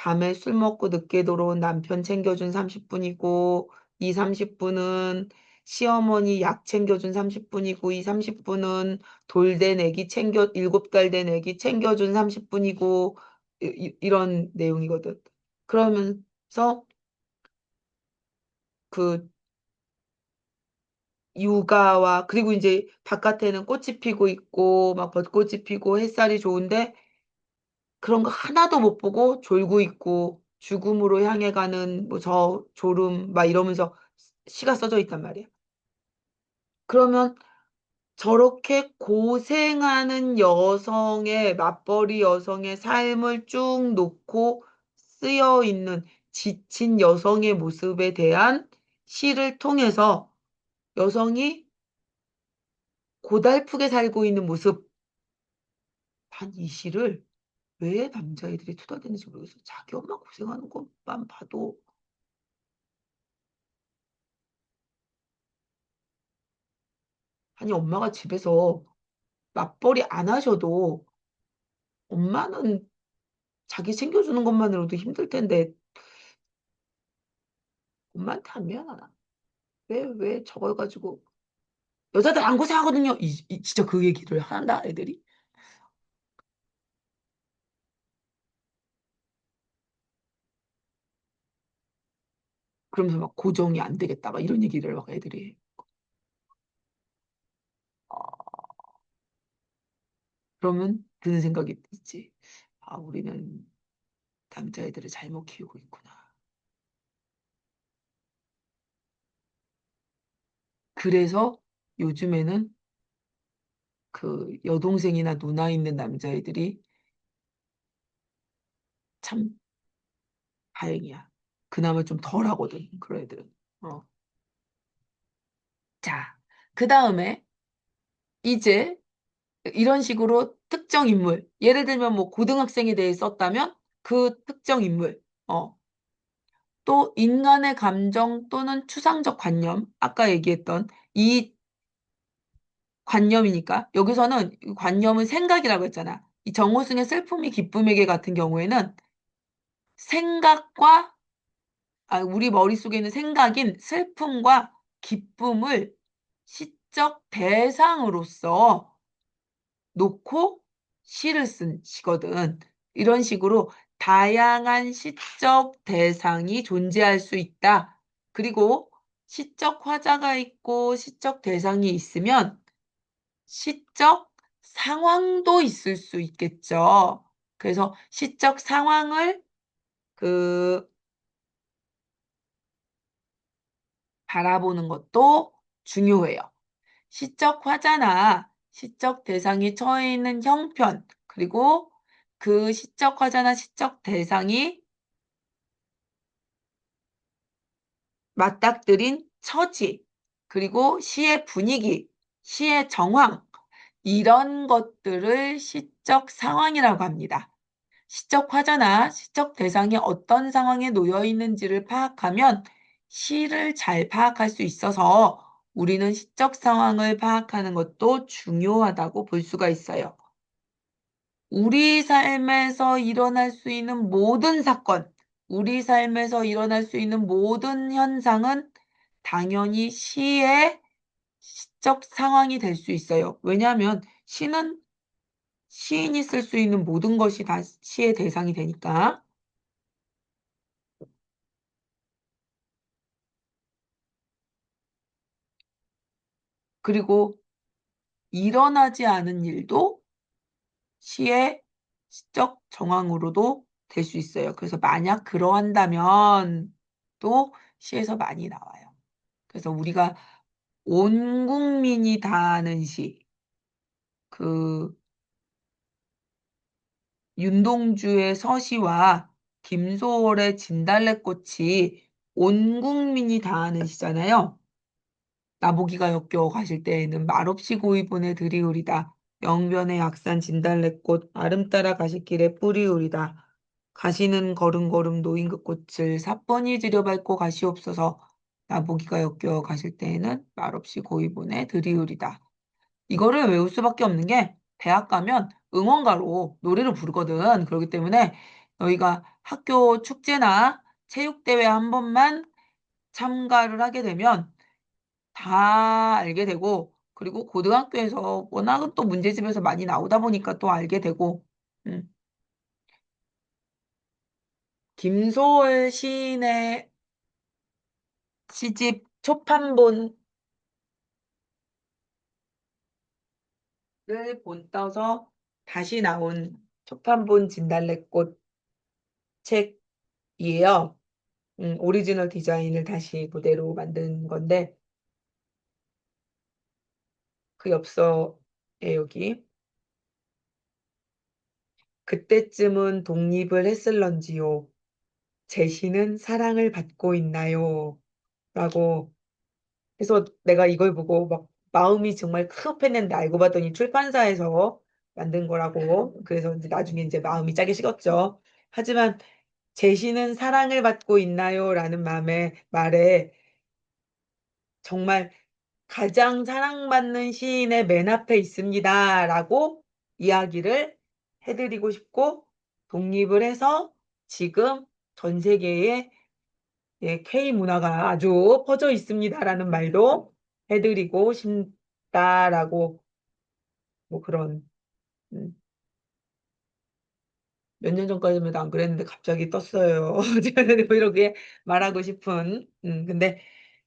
밤에 술 먹고 늦게 들어온 남편 챙겨준 30분이고, 이 30분은 시어머니 약 챙겨준 30분이고, 이 30분은 돌 된 애기 7달 된 애기 챙겨준 30분이고, 이런 내용이거든. 그러면서 그 육아와, 그리고 이제 바깥에는 꽃이 피고 있고, 막 벚꽃이 피고 햇살이 좋은데, 그런 거 하나도 못 보고 졸고 있고 죽음으로 향해 가는 뭐 저 졸음 막 이러면서 시가 써져 있단 말이야. 그러면 저렇게 고생하는 여성의 맞벌이 여성의 삶을 쭉 놓고 쓰여 있는 지친 여성의 모습에 대한 시를 통해서 여성이 고달프게 살고 있는 모습, 난 이 시를 왜 남자애들이 투덜대는지 모르겠어. 자기 엄마 고생하는 것만 봐도, 아니, 엄마가 집에서 맞벌이 안 하셔도 엄마는 자기 챙겨주는 것만으로도 힘들 텐데 엄마한테 안 미안하나? 왜 저걸 가지고 여자들 안 고생하거든요. 진짜 그 얘기를 한다, 애들이. 그러면서 막 고정이 안 되겠다, 막 이런 얘기를 막 애들이 해. 그러면 드는 생각이 있지. 아, 우리는 남자애들을 잘못 키우고 있구나. 그래서 요즘에는 그 여동생이나 누나 있는 남자애들이 참 다행이야. 그나마 좀 덜하거든, 그런 애들은. 어. 자, 그 다음에 이제 이런 식으로 특정 인물, 예를 들면 뭐 고등학생에 대해 썼다면 그 특정 인물, 또 인간의 감정 또는 추상적 관념, 아까 얘기했던 이 관념이니까 여기서는 이 관념은 생각이라고 했잖아. 이 정호승의 슬픔이 기쁨에게 같은 경우에는 생각과, 우리 머릿속에 있는 생각인 슬픔과 기쁨을 시적 대상으로서 놓고 시를 쓴 시거든. 이런 식으로 다양한 시적 대상이 존재할 수 있다. 그리고 시적 화자가 있고 시적 대상이 있으면 시적 상황도 있을 수 있겠죠. 그래서 시적 상황을 그 바라보는 것도 중요해요. 시적 화자나 시적 대상이 처해 있는 형편, 그리고 그 시적 화자나 시적 대상이 맞닥뜨린 처지, 그리고 시의 분위기, 시의 정황, 이런 것들을 시적 상황이라고 합니다. 시적 화자나 시적 대상이 어떤 상황에 놓여 있는지를 파악하면 시를 잘 파악할 수 있어서 우리는 시적 상황을 파악하는 것도 중요하다고 볼 수가 있어요. 우리 삶에서 일어날 수 있는 모든 사건, 우리 삶에서 일어날 수 있는 모든 현상은 당연히 시의 시적 상황이 될 수 있어요. 왜냐하면 시는 시인이 쓸 수 있는 모든 것이 다 시의 대상이 되니까. 그리고 일어나지 않은 일도 시의 시적 정황으로도 될 수 있어요. 그래서 만약 그러한다면 또 시에서 많이 나와요. 그래서 우리가 온 국민이 다 아는 시, 그 윤동주의 서시와 김소월의 진달래꽃이 온 국민이 다 아는 시잖아요. 나보기가 역겨워 가실 때에는 말없이 고이 보내 드리우리다. 영변의 약산 진달래꽃 아름 따라 가실 길에 뿌리우리다. 가시는 걸음걸음 노인 그 꽃을 사뿐히 들여밟고 가시옵소서. 나보기가 역겨워 가실 때에는 말없이 고이 보내 드리우리다. 이거를 외울 수밖에 없는 게 대학 가면 응원가로 노래를 부르거든. 그렇기 때문에 너희가 학교 축제나 체육대회 한 번만 참가를 하게 되면 다 알게 되고, 그리고 고등학교에서 워낙은 또 문제집에서 많이 나오다 보니까 또 알게 되고, 음. 김소월 시인의 시집 초판본을 본떠서 다시 나온 초판본 진달래꽃 책이에요. 오리지널 디자인을 다시 그대로 만든 건데, 그 엽서에 여기, 그때쯤은 독립을 했을런지요. 제시는 사랑을 받고 있나요? 라고 해서 내가 이걸 보고 막 마음이 정말 급했는데 알고 봤더니 출판사에서 만든 거라고. 그래서 이제 나중에 이제 마음이 짜게 식었죠. 하지만 제시는 사랑을 받고 있나요? 라는 말에 정말 가장 사랑받는 시인의 맨 앞에 있습니다. 라고 이야기를 해드리고 싶고, 독립을 해서 지금 전 세계에 예, K 문화가 아주 퍼져 있습니다라는 말도 해드리고 싶다라고 뭐 그런 음, 몇 년 전까지만 안 그랬는데 갑자기 떴어요. 제가 뭐 이렇게 말하고 싶은 근데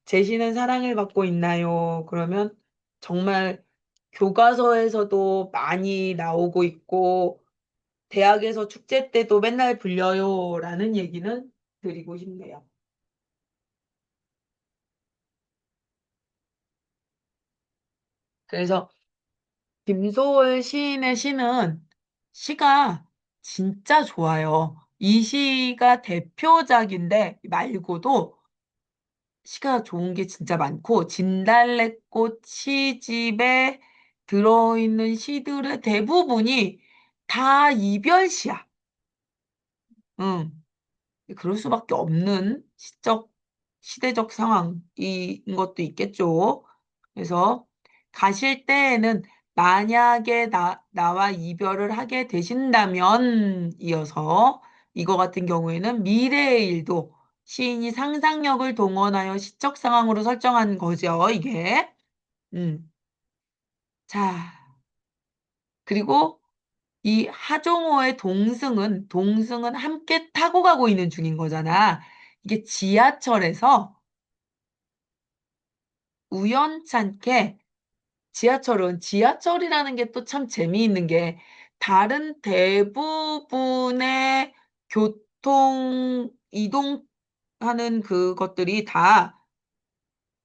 제시는 사랑을 받고 있나요? 그러면 정말 교과서에서도 많이 나오고 있고 대학에서 축제 때도 맨날 불려요라는 얘기는 드리고 싶네요. 그래서 김소월 시인의 시는 시가 진짜 좋아요. 이 시가 대표작인데 말고도 시가 좋은 게 진짜 많고 진달래꽃 시집에 들어있는 시들의 대부분이 다 이별시야. 응. 그럴 수밖에 없는 시대적 상황인 것도 있겠죠. 그래서 가실 때에는 만약에 나와 이별을 하게 되신다면 이어서 이거 같은 경우에는 미래의 일도 시인이 상상력을 동원하여 시적 상황으로 설정한 거죠, 이게. 음. 자, 그리고 이 하종호의 동승은 함께 타고 가고 있는 중인 거잖아. 이게 지하철에서 우연찮게 지하철이라는 게 또 참 재미있는 게 다른 대부분의 이동하는 그것들이 다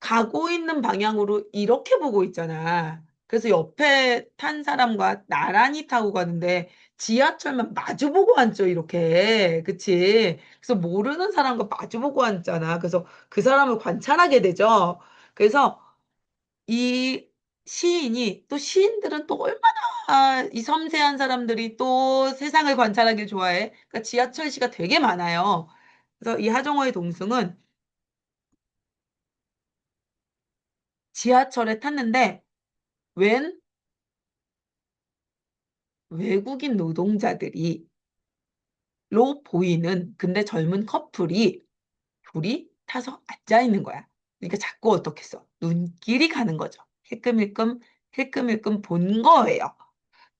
가고 있는 방향으로 이렇게 보고 있잖아. 그래서 옆에 탄 사람과 나란히 타고 가는데 지하철만 마주보고 앉죠, 이렇게. 그치? 그래서 모르는 사람과 마주보고 앉잖아. 그래서 그 사람을 관찰하게 되죠. 그래서 이 시인이 또 시인들은 또 얼마나 이 섬세한 사람들이 또 세상을 관찰하길 좋아해. 그러니까 지하철 시가 되게 많아요. 그래서 이 하정우의 동승은 지하철에 탔는데 웬 외국인 노동자들이 로 보이는 근데 젊은 커플이 둘이 타서 앉아 있는 거야. 그러니까 자꾸 어떻겠어? 눈길이 가는 거죠. 힐끔힐끔 본 거예요.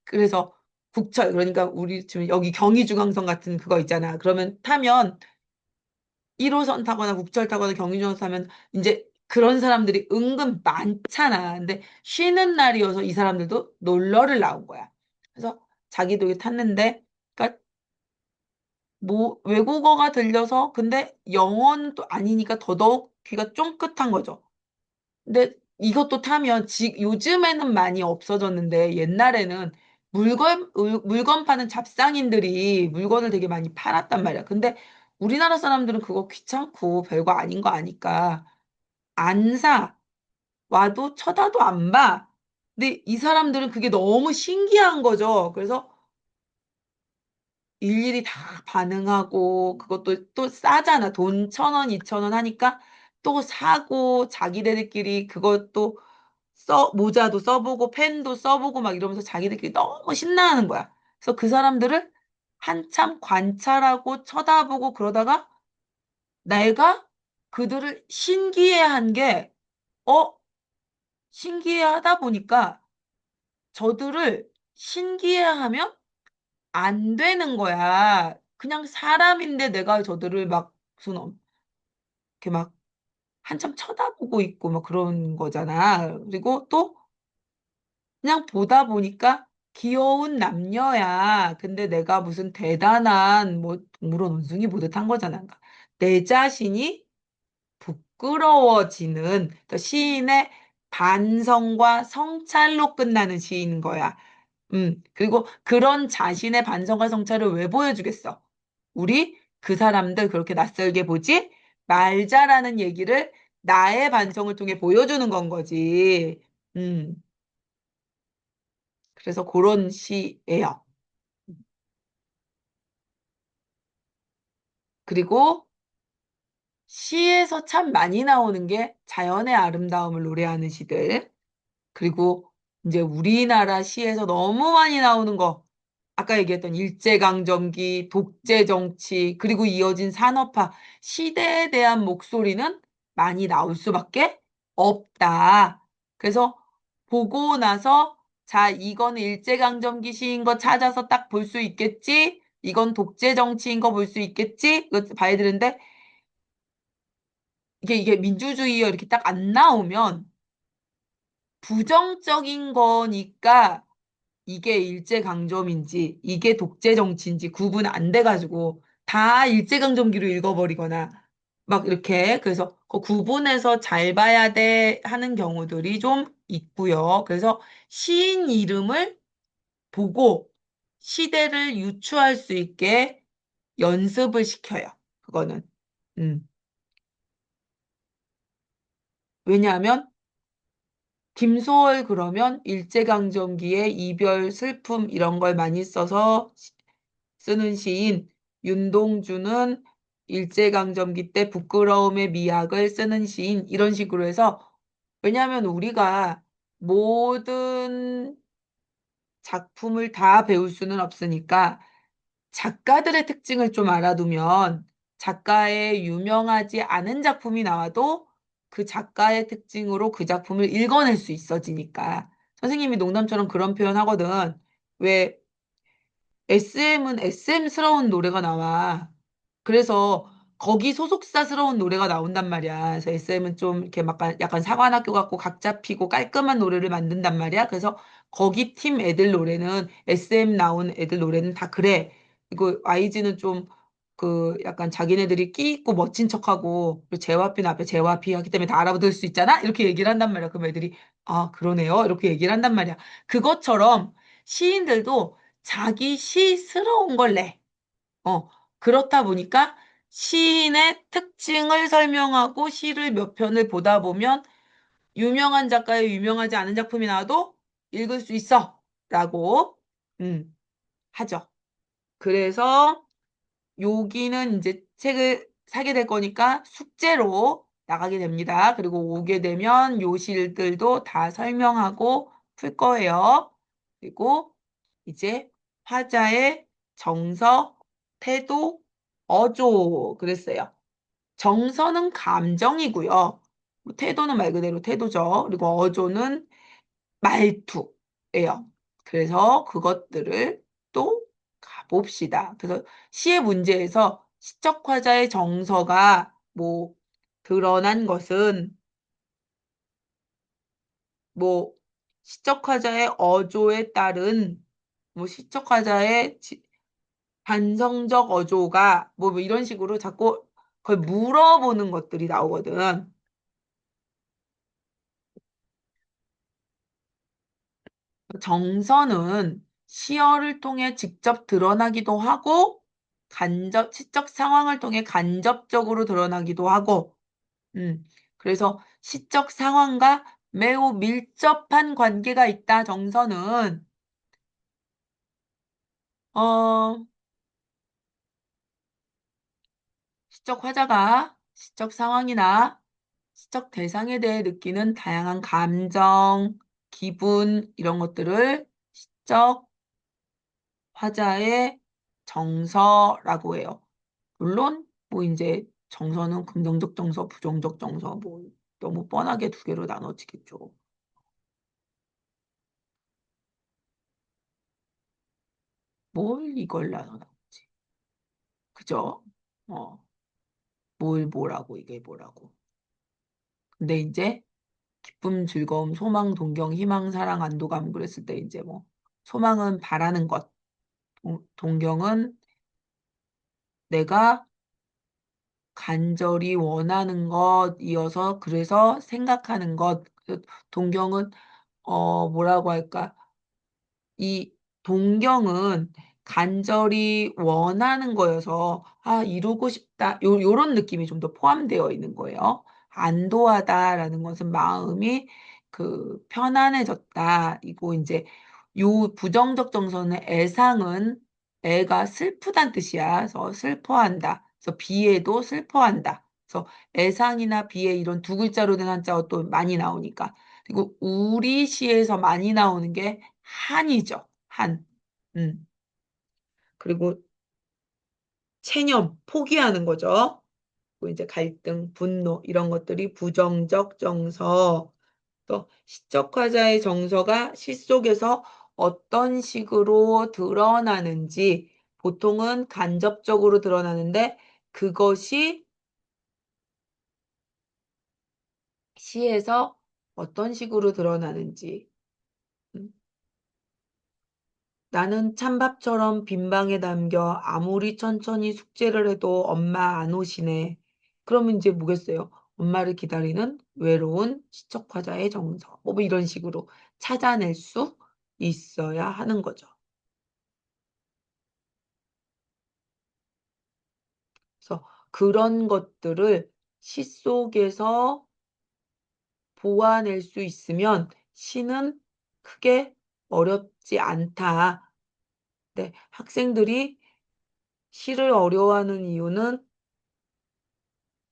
그래서 국철 그러니까 우리 지금 여기 경의중앙선 같은 그거 있잖아. 그러면 타면 1호선 타거나 국철 타거나 경의중앙선 타면 이제 그런 사람들이 은근 많잖아. 근데 쉬는 날이어서 이 사람들도 놀러를 나온 거야. 그래서 자기도 이게 탔는데 그러니까 뭐 외국어가 들려서 근데 영어는 또 아니니까 더더욱 귀가 쫑긋한 거죠. 근데 이것도 타면 요즘에는 많이 없어졌는데 옛날에는 물건 파는 잡상인들이 물건을 되게 많이 팔았단 말이야. 근데 우리나라 사람들은 그거 귀찮고 별거 아닌 거 아니까 안 사. 와도 쳐다도 안 봐. 근데 이 사람들은 그게 너무 신기한 거죠. 그래서 일일이 다 반응하고 그것도 또 싸잖아. 돈 1,000원, 2,000원 하니까 또 사고 자기네들끼리 그것도 모자도 써보고 펜도 써보고 막 이러면서 자기들끼리 너무 신나하는 거야. 그래서 그 사람들을 한참 관찰하고 쳐다보고 그러다가 내가 그들을 신기해한 게, 어, 신기해하다 보니까 저들을 신기해하면 안 되는 거야. 그냥 사람인데 내가 저들을 막 무슨 이렇게 막 한참 쳐다보고 있고 막 그런 거잖아. 그리고 또 그냥 보다 보니까 귀여운 남녀야. 근데 내가 무슨 대단한 뭐 동물원 원숭이 보듯 한 거잖아. 그러니까 내 자신이 부끄러워지는 그러니까 시인의 반성과 성찰로 끝나는 시인 거야. 그리고 그런 자신의 반성과 성찰을 왜 보여주겠어? 우리 그 사람들 그렇게 낯설게 보지? 말자라는 얘기를 나의 반성을 통해 보여주는 건 거지. 음, 그래서 그런 시예요. 그리고 시에서 참 많이 나오는 게 자연의 아름다움을 노래하는 시들. 그리고 이제 우리나라 시에서 너무 많이 나오는 거. 아까 얘기했던 일제강점기, 독재정치, 그리고 이어진 산업화, 시대에 대한 목소리는 많이 나올 수밖에 없다. 그래서 보고 나서, 자, 이건 일제강점기 시인 거 찾아서 딱 볼 수 있겠지? 이건 독재정치인 거 볼 수 있겠지? 이거 봐야 되는데, 이게 민주주의여 이렇게 딱 안 나오면 부정적인 거니까 이게 일제강점인지 이게 독재정치인지 구분 안 돼가지고 다 일제강점기로 읽어버리거나 막 이렇게 그래서 그 구분해서 잘 봐야 돼 하는 경우들이 좀 있고요. 그래서 시인 이름을 보고 시대를 유추할 수 있게 연습을 시켜요. 그거는. 음. 왜냐하면 김소월 그러면 일제강점기의 이별, 슬픔 이런 걸 많이 써서 쓰는 시인, 윤동주는 일제강점기 때 부끄러움의 미학을 쓰는 시인 이런 식으로 해서 왜냐하면 우리가 모든 작품을 다 배울 수는 없으니까 작가들의 특징을 좀 알아두면 작가의 유명하지 않은 작품이 나와도 그 작가의 특징으로 그 작품을 읽어낼 수 있어지니까. 선생님이 농담처럼 그런 표현 하거든. 왜 SM은 SM스러운 노래가 나와. 그래서 거기 소속사스러운 노래가 나온단 말이야. 그래서 SM은 좀 이렇게 약간 사관학교 같고 각 잡히고 깔끔한 노래를 만든단 말이야. 그래서 거기 팀 애들 노래는 SM 나온 애들 노래는 다 그래. 그리고 YG는 좀 그 약간 자기네들이 끼 있고 멋진 척하고 그리고 JYP는 앞에 JYP 하기 때문에 다 알아들을 수 있잖아. 이렇게 얘기를 한단 말이야. 그럼 애들이 아 그러네요. 이렇게 얘기를 한단 말이야. 그것처럼 시인들도 자기 시스러운 걸 내. 그렇다 보니까 시인의 특징을 설명하고 시를 몇 편을 보다 보면 유명한 작가의 유명하지 않은 작품이 나와도 읽을 수 있어. 라고, 하죠. 그래서 여기는 이제 책을 사게 될 거니까 숙제로 나가게 됩니다. 그리고 오게 되면 요실들도 다 설명하고 풀 거예요. 그리고 이제 화자의 정서, 태도, 어조 그랬어요. 정서는 감정이고요. 뭐 태도는 말 그대로 태도죠. 그리고 어조는 말투예요. 그래서 그것들을 또 가봅시다. 그래서 시의 문제에서 시적 화자의 정서가 뭐 드러난 것은 뭐 시적 화자의 어조에 따른 뭐 시적 화자의 반성적 어조가 뭐 이런 식으로 자꾸 그걸 물어보는 것들이 나오거든. 정서는 시어를 통해 직접 드러나기도 하고, 시적 상황을 통해 간접적으로 드러나기도 하고, 그래서 시적 상황과 매우 밀접한 관계가 있다, 정서는. 어, 시적 화자가 시적 상황이나 시적 대상에 대해 느끼는 다양한 감정, 기분, 이런 것들을 시적 화자의 정서라고 해요. 물론 뭐 이제 정서는 긍정적 정서, 부정적 정서 뭐 너무 뻔하게 두 개로 나눠지겠죠. 뭘 이걸 나눠놨지? 그죠? 어, 뭘 뭐라고 이게 뭐라고. 근데 이제 기쁨, 즐거움, 소망, 동경, 희망, 사랑, 안도감 그랬을 때 이제 뭐 소망은 바라는 것, 동경은 내가 간절히 원하는 것이어서 그래서 생각하는 것, 동경은 뭐라고 할까? 이 동경은 간절히 원하는 거여서 이루고 싶다. 요런 느낌이 좀 더 포함되어 있는 거예요. 안도하다라는 것은 마음이 편안해졌다. 이고 이제 요 부정적 정서는 애상은 애가 슬프단 뜻이야. 그래서 슬퍼한다. 그래서 비애도 슬퍼한다. 그래서 애상이나 비애 이런 두 글자로 된 한자가 또 많이 나오니까. 그리고 우리 시에서 많이 나오는 게 한이죠. 한. 음. 그리고 체념, 포기하는 거죠. 그리고 이제 갈등, 분노 이런 것들이 부정적 정서. 또 시적 화자의 정서가 시 속에서 어떤 식으로 드러나는지 보통은 간접적으로 드러나는데 그것이 시에서 어떤 식으로 드러나는지. 음. 나는 찬밥처럼 빈방에 담겨 아무리 천천히 숙제를 해도 엄마 안 오시네. 그러면 이제 뭐겠어요? 엄마를 기다리는 외로운 시척화자의 정서. 뭐 이런 식으로 찾아낼 수 있어야 하는 거죠. 그래서 그런 것들을 시 속에서 보아낼 수 있으면 시는 크게 어렵지 않다. 네, 학생들이 시를 어려워하는 이유는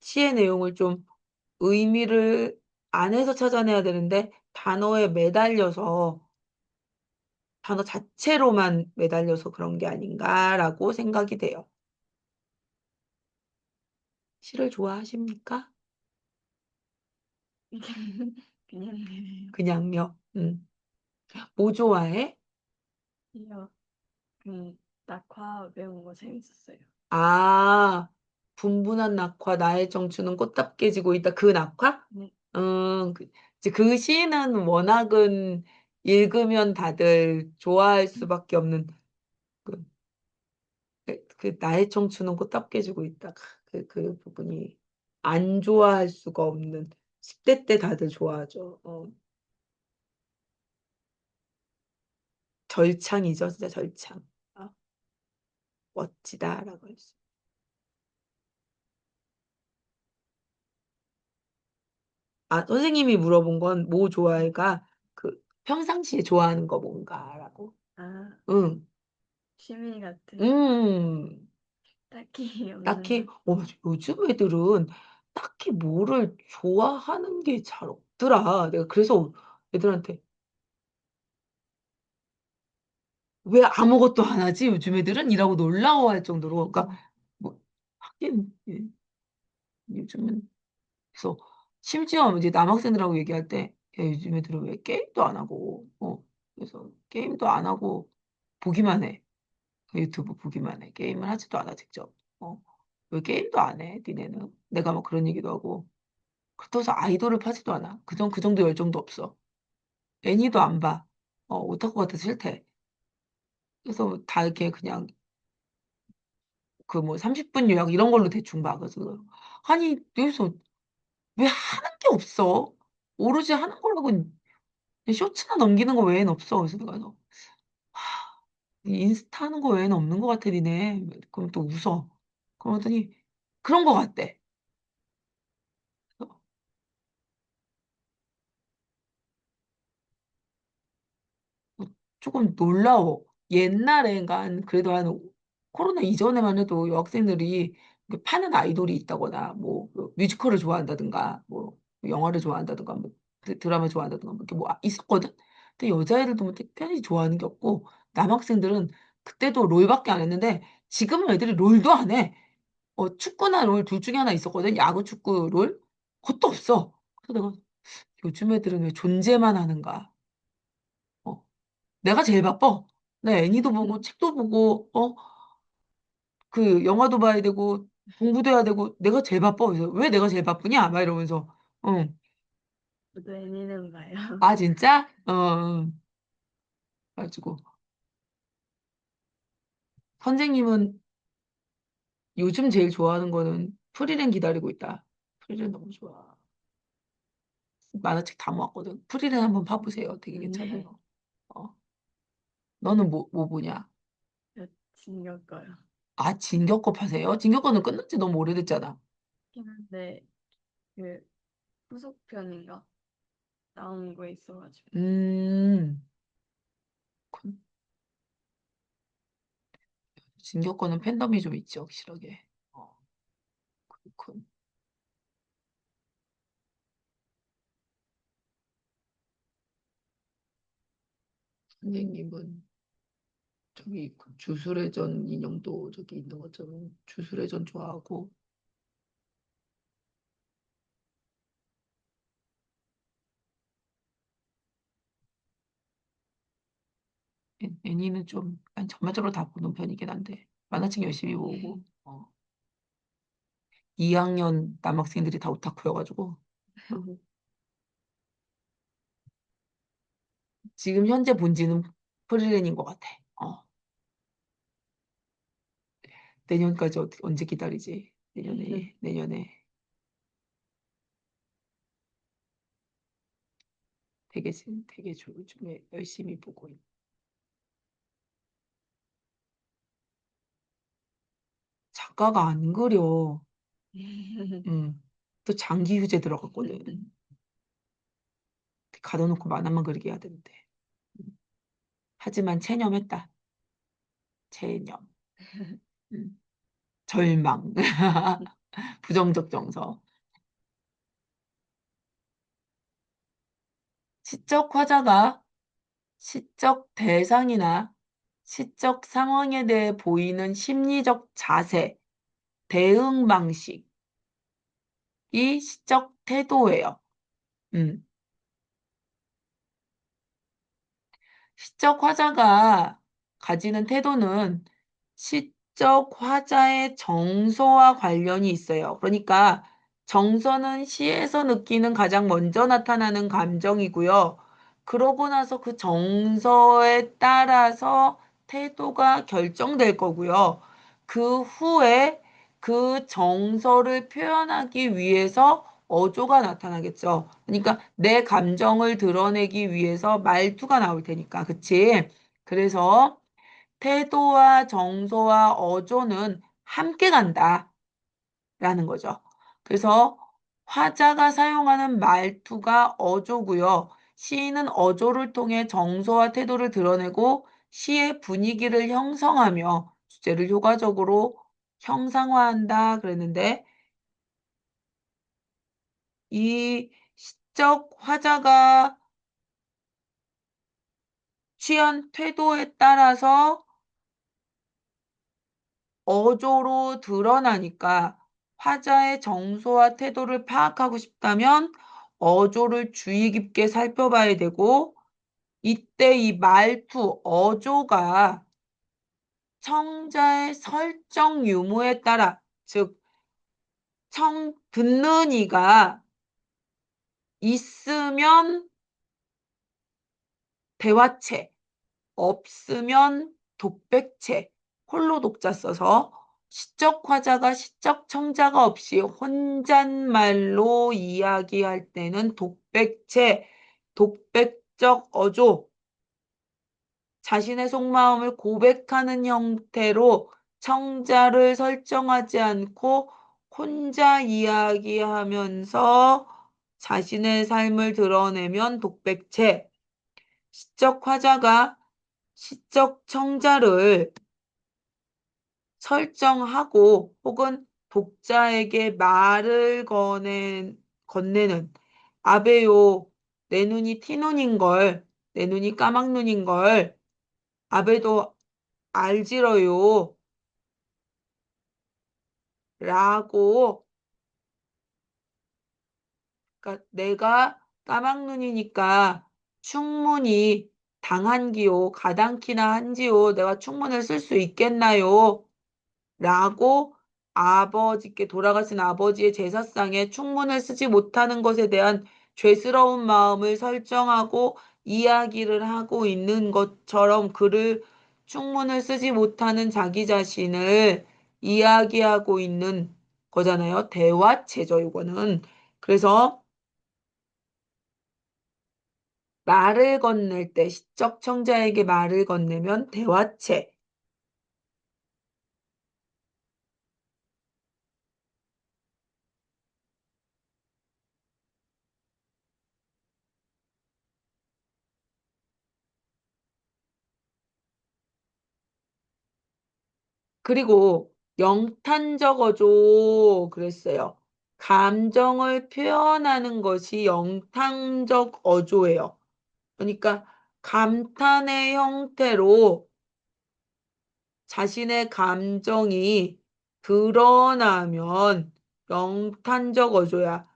시의 내용을 좀 의미를 안에서 찾아내야 되는데 단어에 매달려서 단어 자체로만 매달려서 그런 게 아닌가라고 생각이 돼요. 시를 좋아하십니까? 그냥 그냥요. 뭐 좋아해? 이요. 그 낙화 배운 거 재밌었어요. 아, 분분한 낙화, 나의 청춘은 꽃답게 지고 있다. 그 낙화? 네. 이제 그 시는 워낙은 읽으면 다들 좋아할 수밖에 없는 그, 그 나의 청춘은 꽃답게 지고 있다. 그 부분이 안 좋아할 수가 없는 10대 때 다들 좋아하죠. 절창이죠, 진짜 절창. 아, 멋지다라고 할 수. 선생님이 물어본 건 뭐 좋아해가 평상시에 좋아하는 거 뭔가라고. 아, 응. 취미 같은 거 음. 딱히 없는 딱히 것. 맞아. 요즘 애들은 딱히 뭐를 좋아하는 게 잘 없더라. 내가 그래서 애들한테 "왜 아무것도 안 하지 요즘 애들은?" 이라고 놀라워할 정도로 그러니까 뭐 하긴 요즘은 그래서 심지어 이제 남학생들하고 얘기할 때 "야 요즘 애들은 왜 게임도 안 하고" 그래서 "게임도 안 하고 보기만 해. 유튜브 보기만 해. 게임을 하지도 않아 직접. 왜 게임도 안 해 니네는?" 내가 막 그런 얘기도 하고 그렇다고 해서 아이돌을 파지도 않아. 그 정도 열정도 없어. 애니도 안 봐. 오타쿠 같아서 싫대. 그래서 다 이렇게 그냥 뭐 30분 요약 이런 걸로 대충 봐. 그래서 아니 여기서 왜 하는 게 없어? 오로지 하는 거라고는 쇼츠나 넘기는 거 외에는 없어. 그래서 내가 인스타 하는 거 외에는 없는 것 같아 니네. 그럼 또 웃어. 그러더니 그런 것 같대. 조금 놀라워. 옛날에 그래도 한 코로나 이전에만 해도 여학생들이 파는 아이돌이 있다거나 뭐 뮤지컬을 좋아한다든가 뭐 영화를 좋아한다든가 뭐 드라마 좋아한다든가 뭐 이렇게 뭐 있었거든. 근데 여자애들도 뭐 특별히 좋아하는 게 없고 남학생들은 그때도 롤밖에 안 했는데 지금은 애들이 롤도 안 해. 축구나 롤 둘 중에 하나 있었거든. 야구, 축구, 롤. 그것도 없어. 그래서 내가 요즘 애들은 왜 존재만 하는가? 어, 내가 제일 바빠. 나 애니도 보고 책도 보고 그 영화도 봐야 되고 공부도 해야 되고 내가 제일 바빠. 그래서 왜 내가 제일 바쁘냐? 막 이러면서 응. 저도 애니는 봐요. 아 진짜? 가지고 선생님은 요즘 제일 좋아하는 거는 프리랜 기다리고 있다. 프리랜 너무 좋아. 만화책 다 모았거든. 프리랜 한번 봐보세요. 되게 네. 괜찮아요. 어. 너는 뭐 보냐? 저 진격 거요. 아, 진격거 하세요? 진격거는 끝난 지 너무 오래됐잖아. 긴 한데 그 후속편인가 나온 거 있어가지고. 음, 그- 진격거는 팬덤이 좀 있지, 확실하게. 어, 그렇군. 선생님은 저기 그 주술의 전 인형도 저기 있는 것처럼 주술의 전 좋아하고 애니는 좀 아니, 전반적으로 다 보는 편이긴 한데 만화책 열심히 보고 2학년 남학생들이 다 오타쿠여가지고 지금 현재 본지는 프리랜인 것 같아. 내년까지 언제 기다리지? 내년에 되게 요즘에 열심히 보고 있. 작가가 안 그려. 음. 또 장기 휴재 들어갔거든. 가둬놓고 만화만 그리게 해야 되는데. 하지만 체념했다. 체념. 음. 절망. 부정적 정서. 시적 화자가 시적 대상이나 시적 상황에 대해 보이는 심리적 자세, 대응 방식이 시적 태도예요. 음. 시적 화자가 가지는 태도는 시적 화자의 정서와 관련이 있어요. 그러니까 정서는 시에서 느끼는 가장 먼저 나타나는 감정이고요. 그러고 나서 그 정서에 따라서 태도가 결정될 거고요. 그 후에 그 정서를 표현하기 위해서 어조가 나타나겠죠. 그러니까 내 감정을 드러내기 위해서 말투가 나올 테니까. 그치? 그래서 태도와 정서와 어조는 함께 간다라는 거죠. 그래서 화자가 사용하는 말투가 어조고요. 시인은 어조를 통해 정서와 태도를 드러내고 시의 분위기를 형성하며 주제를 효과적으로 형상화한다 그랬는데 이 시적 화자가 취한 태도에 따라서 어조로 드러나니까 화자의 정서와 태도를 파악하고 싶다면 어조를 주의 깊게 살펴봐야 되고 이때 이 말투, 어조가 청자의 설정 유무에 따라 즉 듣는 이가 있으면 대화체 없으면 독백체, 홀로 독자 써서 시적 화자가 시적 청자가 없이 혼잣말로 이야기할 때는 독백체, 독백적 어조, 자신의 속마음을 고백하는 형태로 청자를 설정하지 않고 혼자 이야기하면서 자신의 삶을 드러내면 독백체, 시적 화자가 시적 청자를 설정하고 혹은 독자에게 말을 건네는 아베요, 내 눈이 티눈인걸, 내 눈이 까막눈인걸, 아베도 알지러요. 라고, 그러니까 내가 까막눈이니까 충문이 당한기요, 가당키나 한지요, 내가 충문을 쓸 수 있겠나요? 라고 아버지께 돌아가신 아버지의 제사상에 충문을 쓰지 못하는 것에 대한 죄스러운 마음을 설정하고 이야기를 하고 있는 것처럼 그를 충문을 쓰지 못하는 자기 자신을 이야기하고 있는 거잖아요. 대화체죠, 이거는. 그래서 말을 건넬 때 시적 청자에게 말을 건네면 대화체. 그리고 영탄적 어조 그랬어요. 감정을 표현하는 것이 영탄적 어조예요. 그러니까 감탄의 형태로 자신의 감정이 드러나면 영탄적 어조야.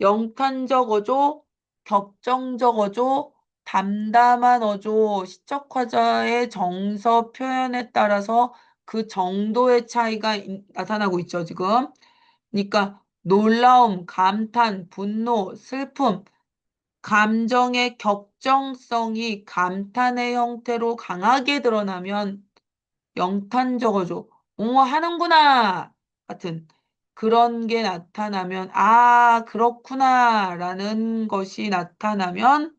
영탄적 어조, 격정적 어조, 담담한 어조, 시적화자의 정서 표현에 따라서 그 정도의 차이가 나타나고 있죠, 지금. 그러니까 놀라움, 감탄, 분노, 슬픔, 감정의 격정성이 감탄의 형태로 강하게 드러나면 영탄적 어조, 오, 하는구나! 같은 그런 게 나타나면, 아, 그렇구나! 라는 것이 나타나면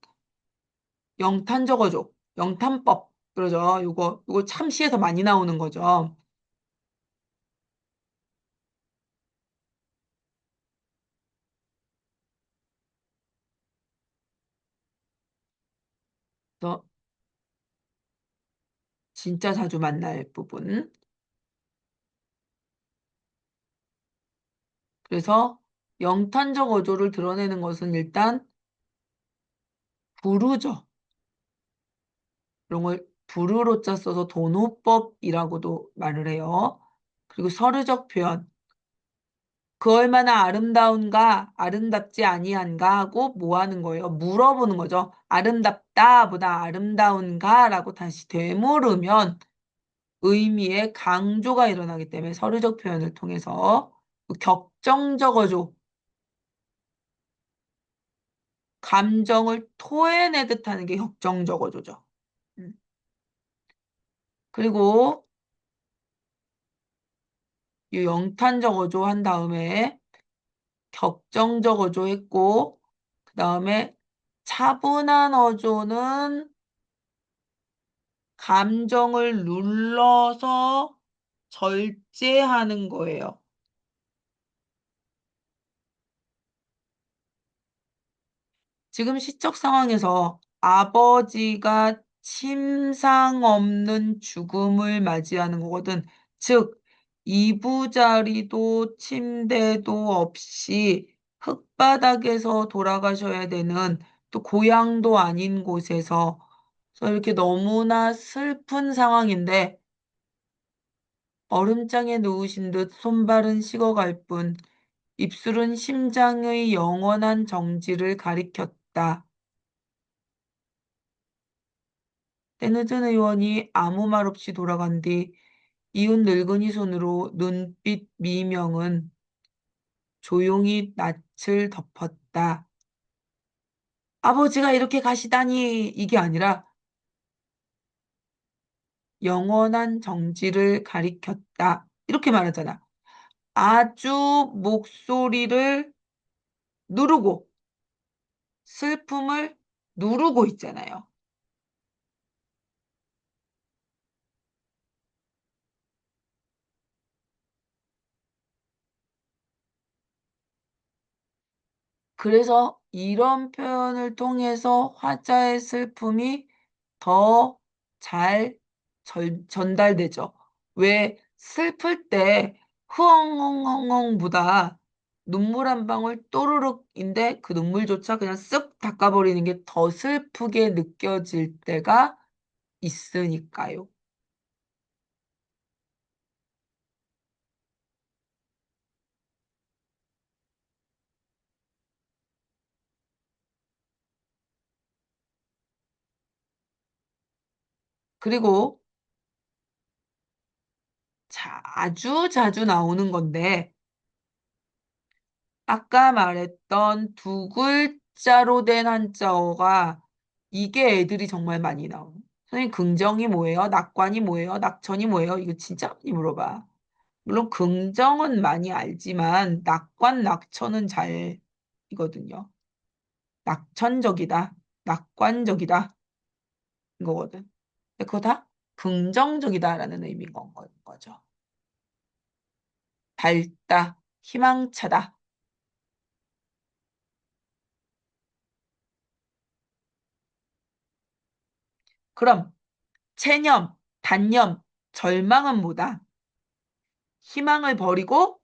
영탄적 어조, 영탄법. 그러죠. 요거 참 시에서 많이 나오는 거죠. 그래서 진짜 자주 만날 부분. 그래서 영탄적 어조를 드러내는 것은 일단 부르죠. 이런 걸 부르로자 써서 도노법이라고도 말을 해요. 그리고 서류적 표현. 그 얼마나 아름다운가, 아름답지 아니한가 하고 뭐 하는 거예요? 물어보는 거죠. 아름답다 보다 아름다운가 라고 다시 되물으면 의미의 강조가 일어나기 때문에 서류적 표현을 통해서 격정적 어조, 감정을 토해내듯 하는 게 격정적 어조죠. 음. 그리고 이 영탄적 어조 한 다음에 격정적 어조 했고, 그 다음에 차분한 어조는 감정을 눌러서 절제하는 거예요. 지금 시적 상황에서 아버지가 침상 없는 죽음을 맞이하는 거거든. 즉, 이부자리도 침대도 없이 흙바닥에서 돌아가셔야 되는 또 고향도 아닌 곳에서 그래서 이렇게 너무나 슬픈 상황인데 얼음장에 누우신 듯 손발은 식어갈 뿐 입술은 심장의 영원한 정지를 가리켰다. 때늦은 의원이 아무 말 없이 돌아간 뒤 이웃 늙은이 손으로 눈빛 미명은 조용히 낯을 덮었다. 아버지가 이렇게 가시다니 이게 아니라 영원한 정지를 가리켰다. 이렇게 말하잖아. 아주 목소리를 누르고 슬픔을 누르고 있잖아요. 그래서 이런 표현을 통해서 화자의 슬픔이 더 잘 전달되죠. 왜 슬플 때 흐엉엉엉엉보다 눈물 한 방울 또르륵인데 그 눈물조차 그냥 쓱 닦아버리는 게 더 슬프게 느껴질 때가 있으니까요. 그리고 아주 자주 나오는 건데, 아까 말했던 두 글자로 된 한자어가 이게 애들이 정말 많이 나오는. 선생님, 긍정이 뭐예요? 낙관이 뭐예요? 낙천이 뭐예요? 이거 진짜 많이 물어봐. 물론 긍정은 많이 알지만 낙관, 낙천은 잘 이거든요. 낙천적이다, 낙관적이다 이거거든. 근데 그거 다 긍정적이다라는 의미인 거죠. 밝다, 희망차다. 그럼 체념, 단념, 절망은 뭐다? 희망을 버리고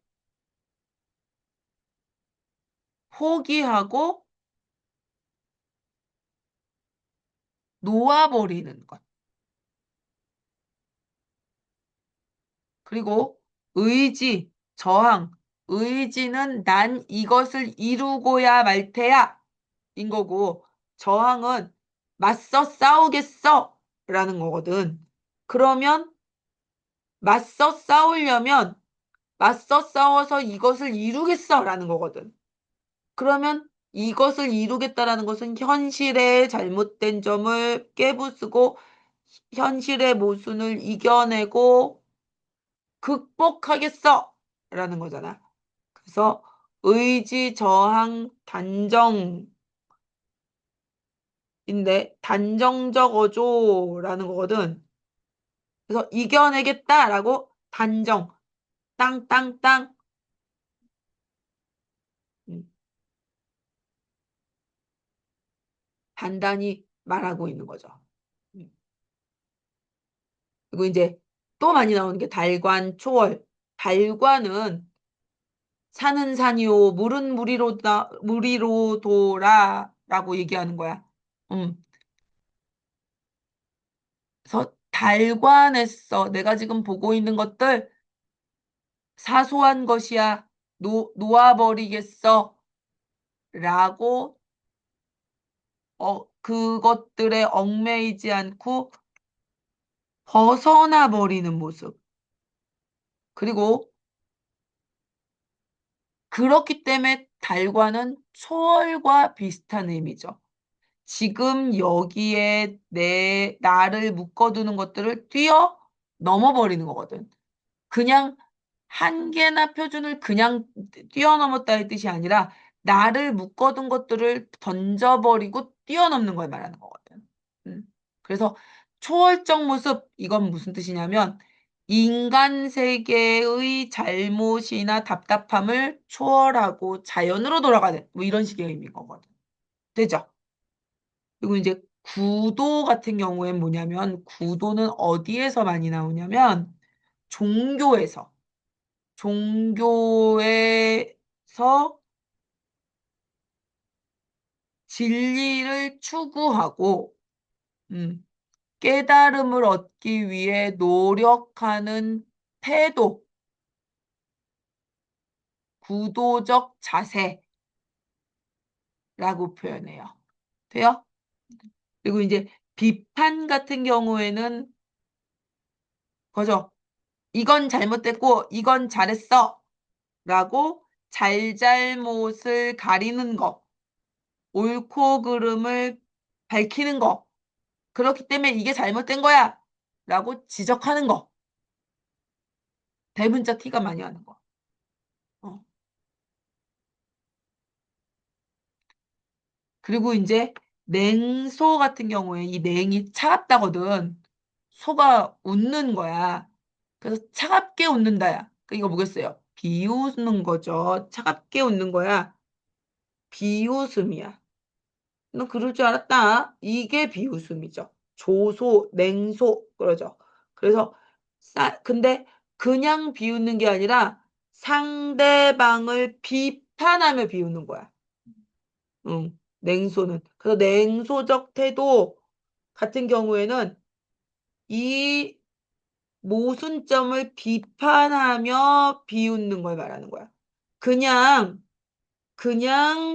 포기하고 놓아버리는 것. 그리고 의지, 저항. 의지는 난 이것을 이루고야 말 테야. 인 거고, 저항은 맞서 싸우겠어. 라는 거거든. 그러면 맞서 싸우려면 맞서 싸워서 이것을 이루겠어. 라는 거거든. 그러면 이것을 이루겠다라는 것은 현실의 잘못된 점을 깨부수고 현실의 모순을 이겨내고 극복하겠어! 라는 거잖아. 그래서 의지, 저항, 단정인데 단정적 어조라는 거거든. 그래서 이겨내겠다라고 단정, 땅땅땅 음, 단단히 말하고 있는 거죠. 음. 그리고 이제 또 많이 나오는 게 달관, 초월. 달관은 산은 산이요, 물은 물이로도라라고 얘기하는 거야. 음. 그래서 달관했어. 내가 지금 보고 있는 것들 사소한 것이야. 놓아버리겠어. 라고 그것들에 얽매이지 않고 벗어나 버리는 모습. 그리고 그렇기 때문에 달관은 초월과 비슷한 의미죠. 지금 여기에 나를 묶어두는 것들을 뛰어 넘어버리는 거거든. 그냥 한계나 표준을 그냥 뛰어넘었다의 뜻이 아니라 나를 묶어둔 것들을 던져버리고 뛰어넘는 걸 말하는 거거든. 음. 그래서 초월적 모습, 이건 무슨 뜻이냐면 인간 세계의 잘못이나 답답함을 초월하고 자연으로 돌아가는 뭐 이런 식의 의미인 거거든. 되죠? 그리고 이제 구도 같은 경우엔 뭐냐면 구도는 어디에서 많이 나오냐면 종교에서 종교에서 진리를 추구하고 음, 깨달음을 얻기 위해 노력하는 태도, 구도적 자세라고 표현해요. 돼요? 그리고 이제 비판 같은 경우에는 그죠? 이건 잘못됐고 이건 잘했어 라고 잘잘못을 가리는 거, 옳고 그름을 밝히는 거. 그렇기 때문에 이게 잘못된 거야 라고 지적하는 거. 대문자 티가 많이 하는 거. 어. 그리고 이제 냉소 같은 경우에 이 냉이 차갑다거든. 소가 웃는 거야. 그래서 차갑게 웃는다야. 그 이거 뭐겠어요? 비웃는 거죠. 차갑게 웃는 거야. 비웃음이야. 너 그럴 줄 알았다. 이게 비웃음이죠. 조소, 냉소 그러죠. 그래서 근데 그냥 비웃는 게 아니라 상대방을 비판하며 비웃는 거야. 응, 냉소는. 그래서 냉소적 태도 같은 경우에는 이 모순점을 비판하며 비웃는 걸 말하는 거야. 그냥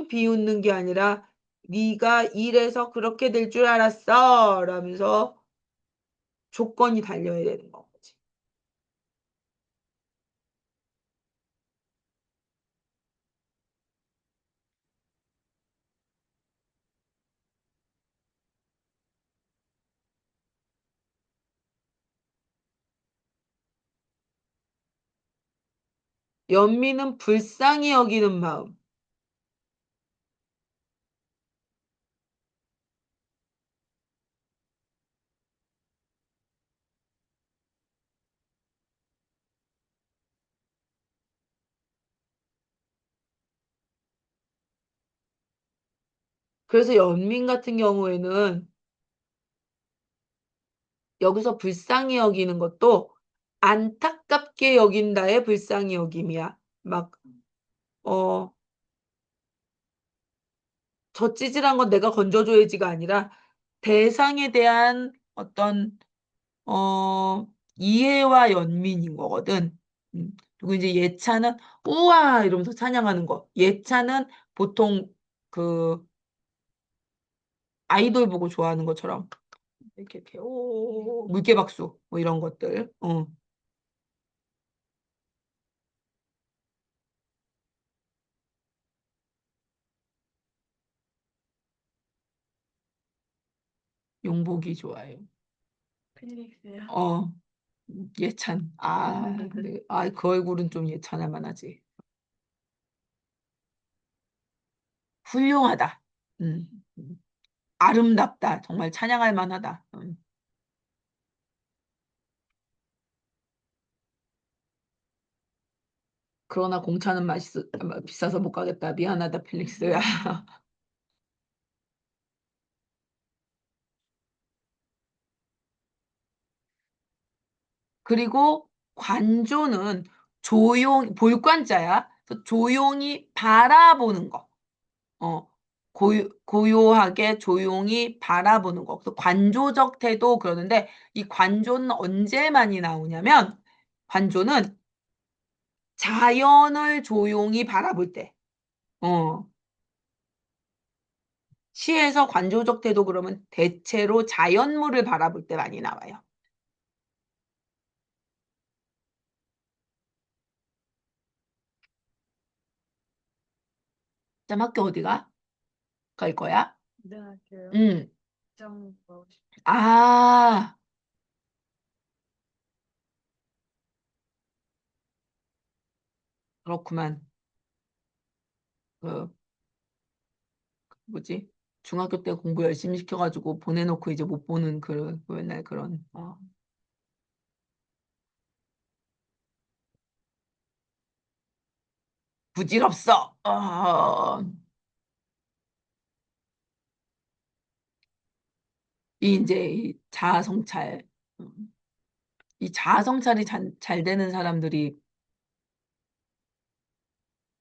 비웃는 게 아니라 네가 이래서 그렇게 될 줄 알았어 라면서 조건이 달려야 되는 거지. 연민은 불쌍히 여기는 마음. 그래서 연민 같은 경우에는 여기서 불쌍히 여기는 것도 안타깝게 여긴다의 불쌍히 여김이야. 막, 어, 저 찌질한 건 내가 건져줘야지가 아니라 대상에 대한 어떤, 어, 이해와 연민인 거거든. 그리고 이제 예차는, 우와! 이러면서 찬양하는 거. 예차는 보통 그 아이돌 보고 좋아하는 것처럼 이렇게, 오, 물개박수, 뭐 이런 것들. 용복이 좋아요. 필릭스요. 어, 예찬. 근데, 그 얼굴은 좀 예찬할 만하지. 훌륭하다. 음, 음. 아름답다. 정말 찬양할 만하다. 그러나 공차는 비싸서 못 가겠다. 미안하다, 필릭스야. 그리고 관조는 볼관자야. 그래서 조용히 바라보는 거. 어, 고요하게 조용히 바라보는 거. 그래서 관조적 태도 그러는데 이 관조는 언제 많이 나오냐면 관조는 자연을 조용히 바라볼 때. 어, 시에서 관조적 태도 그러면 대체로 자연물을 바라볼 때 많이 나와요. 그럼 학교 어디가? 갈 거야? 고등학교요. 응. 정 보고 싶 아, 그렇구만. 그, 뭐지? 중학교 때 공부 열심히 시켜가지고 보내놓고 이제 못 보는 그 맨날 그런, 부질없어. 이 이제 이 자아성찰. 음, 이 자아성찰이 잘 되는 사람들이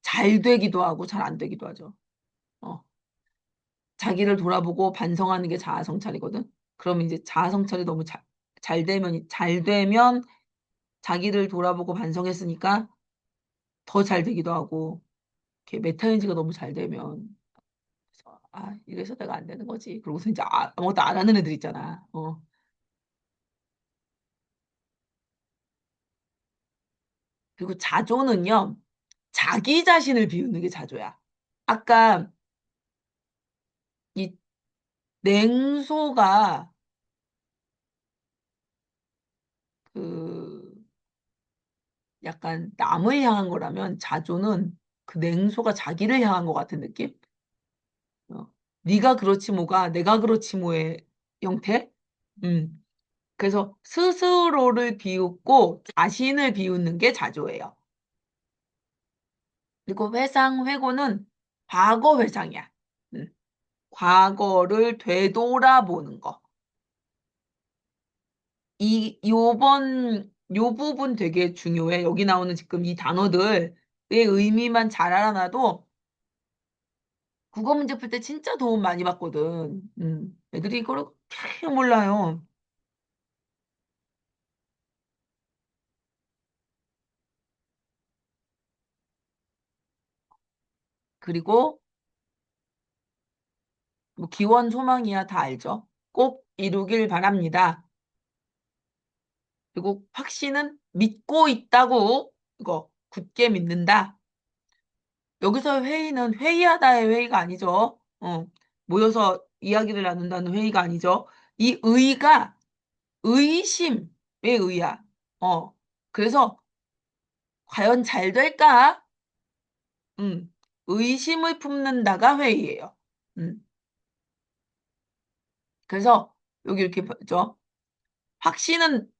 잘 되기도 하고 잘 안 되기도 하죠. 어, 자기를 돌아보고 반성하는 게 자아성찰이거든. 그럼 이제 자아성찰이 너무 잘 되면 자기를 돌아보고 반성했으니까 더 잘 되기도 하고, 이렇게 메타인지가 너무 잘 되면, 그래서, 이래서 내가 안 되는 거지. 그러고서 이제 아무것도 안 하는 애들 있잖아. 그리고 자조는요, 자기 자신을 비우는 게 자조야. 아까 이 냉소가 그 약간 남을 향한 거라면 자조는 그 냉소가 자기를 향한 것 같은 느낌? 어. 네가 그렇지 뭐가 내가 그렇지 뭐의 형태? 음. 그래서 스스로를 비웃고 자신을 비웃는 게 자조예요. 그리고 회고는 과거 회상이야. 음. 과거를 되돌아보는 거. 요 부분 되게 중요해. 여기 나오는 지금 이 단어들의 의미만 잘 알아놔도 국어 문제 풀 때 진짜 도움 많이 받거든. 애들이 이걸 잘 몰라요. 그리고 뭐 기원 소망이야 다 알죠? 꼭 이루길 바랍니다. 그리고 확신은 믿고 있다고 이거 굳게 믿는다. 여기서 회의는 회의하다의 회의가 아니죠. 모여서 이야기를 나눈다는 회의가 아니죠. 이 의가 의심의 의야. 그래서 과연 잘 될까? 음, 의심을 품는다가 회의예요. 음, 그래서 여기 이렇게 봤죠. 확신은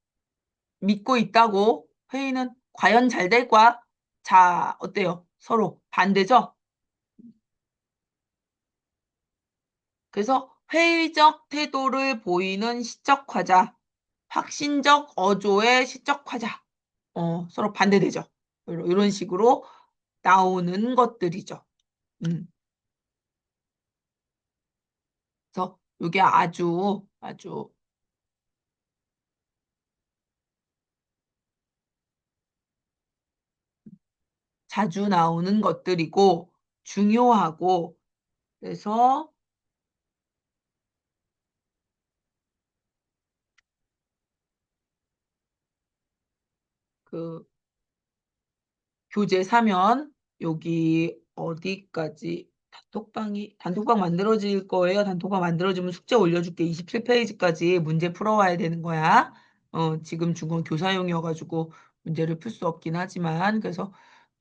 믿고 있다고 회의는 과연 잘 될까? 자, 어때요? 서로 반대죠? 그래서 회의적 태도를 보이는 시적화자, 확신적 어조의 시적화자. 서로 반대되죠. 이런 식으로 나오는 것들이죠. 음. 그래서 이게 아주 자주 나오는 것들이고 중요하고 그래서 그 교재 사면 여기 어디까지 단톡방 만들어질 거예요. 단톡방 만들어지면 숙제 올려줄게. 27페이지까지 문제 풀어와야 되는 거야. 지금 중간 교사용이어가지고 문제를 풀 수 없긴 하지만 그래서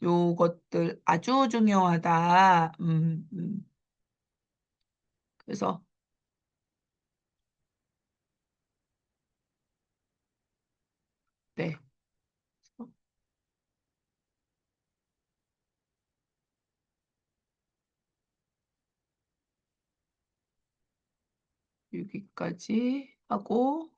요것들 아주 중요하다. 그래서 네. 여기까지 하고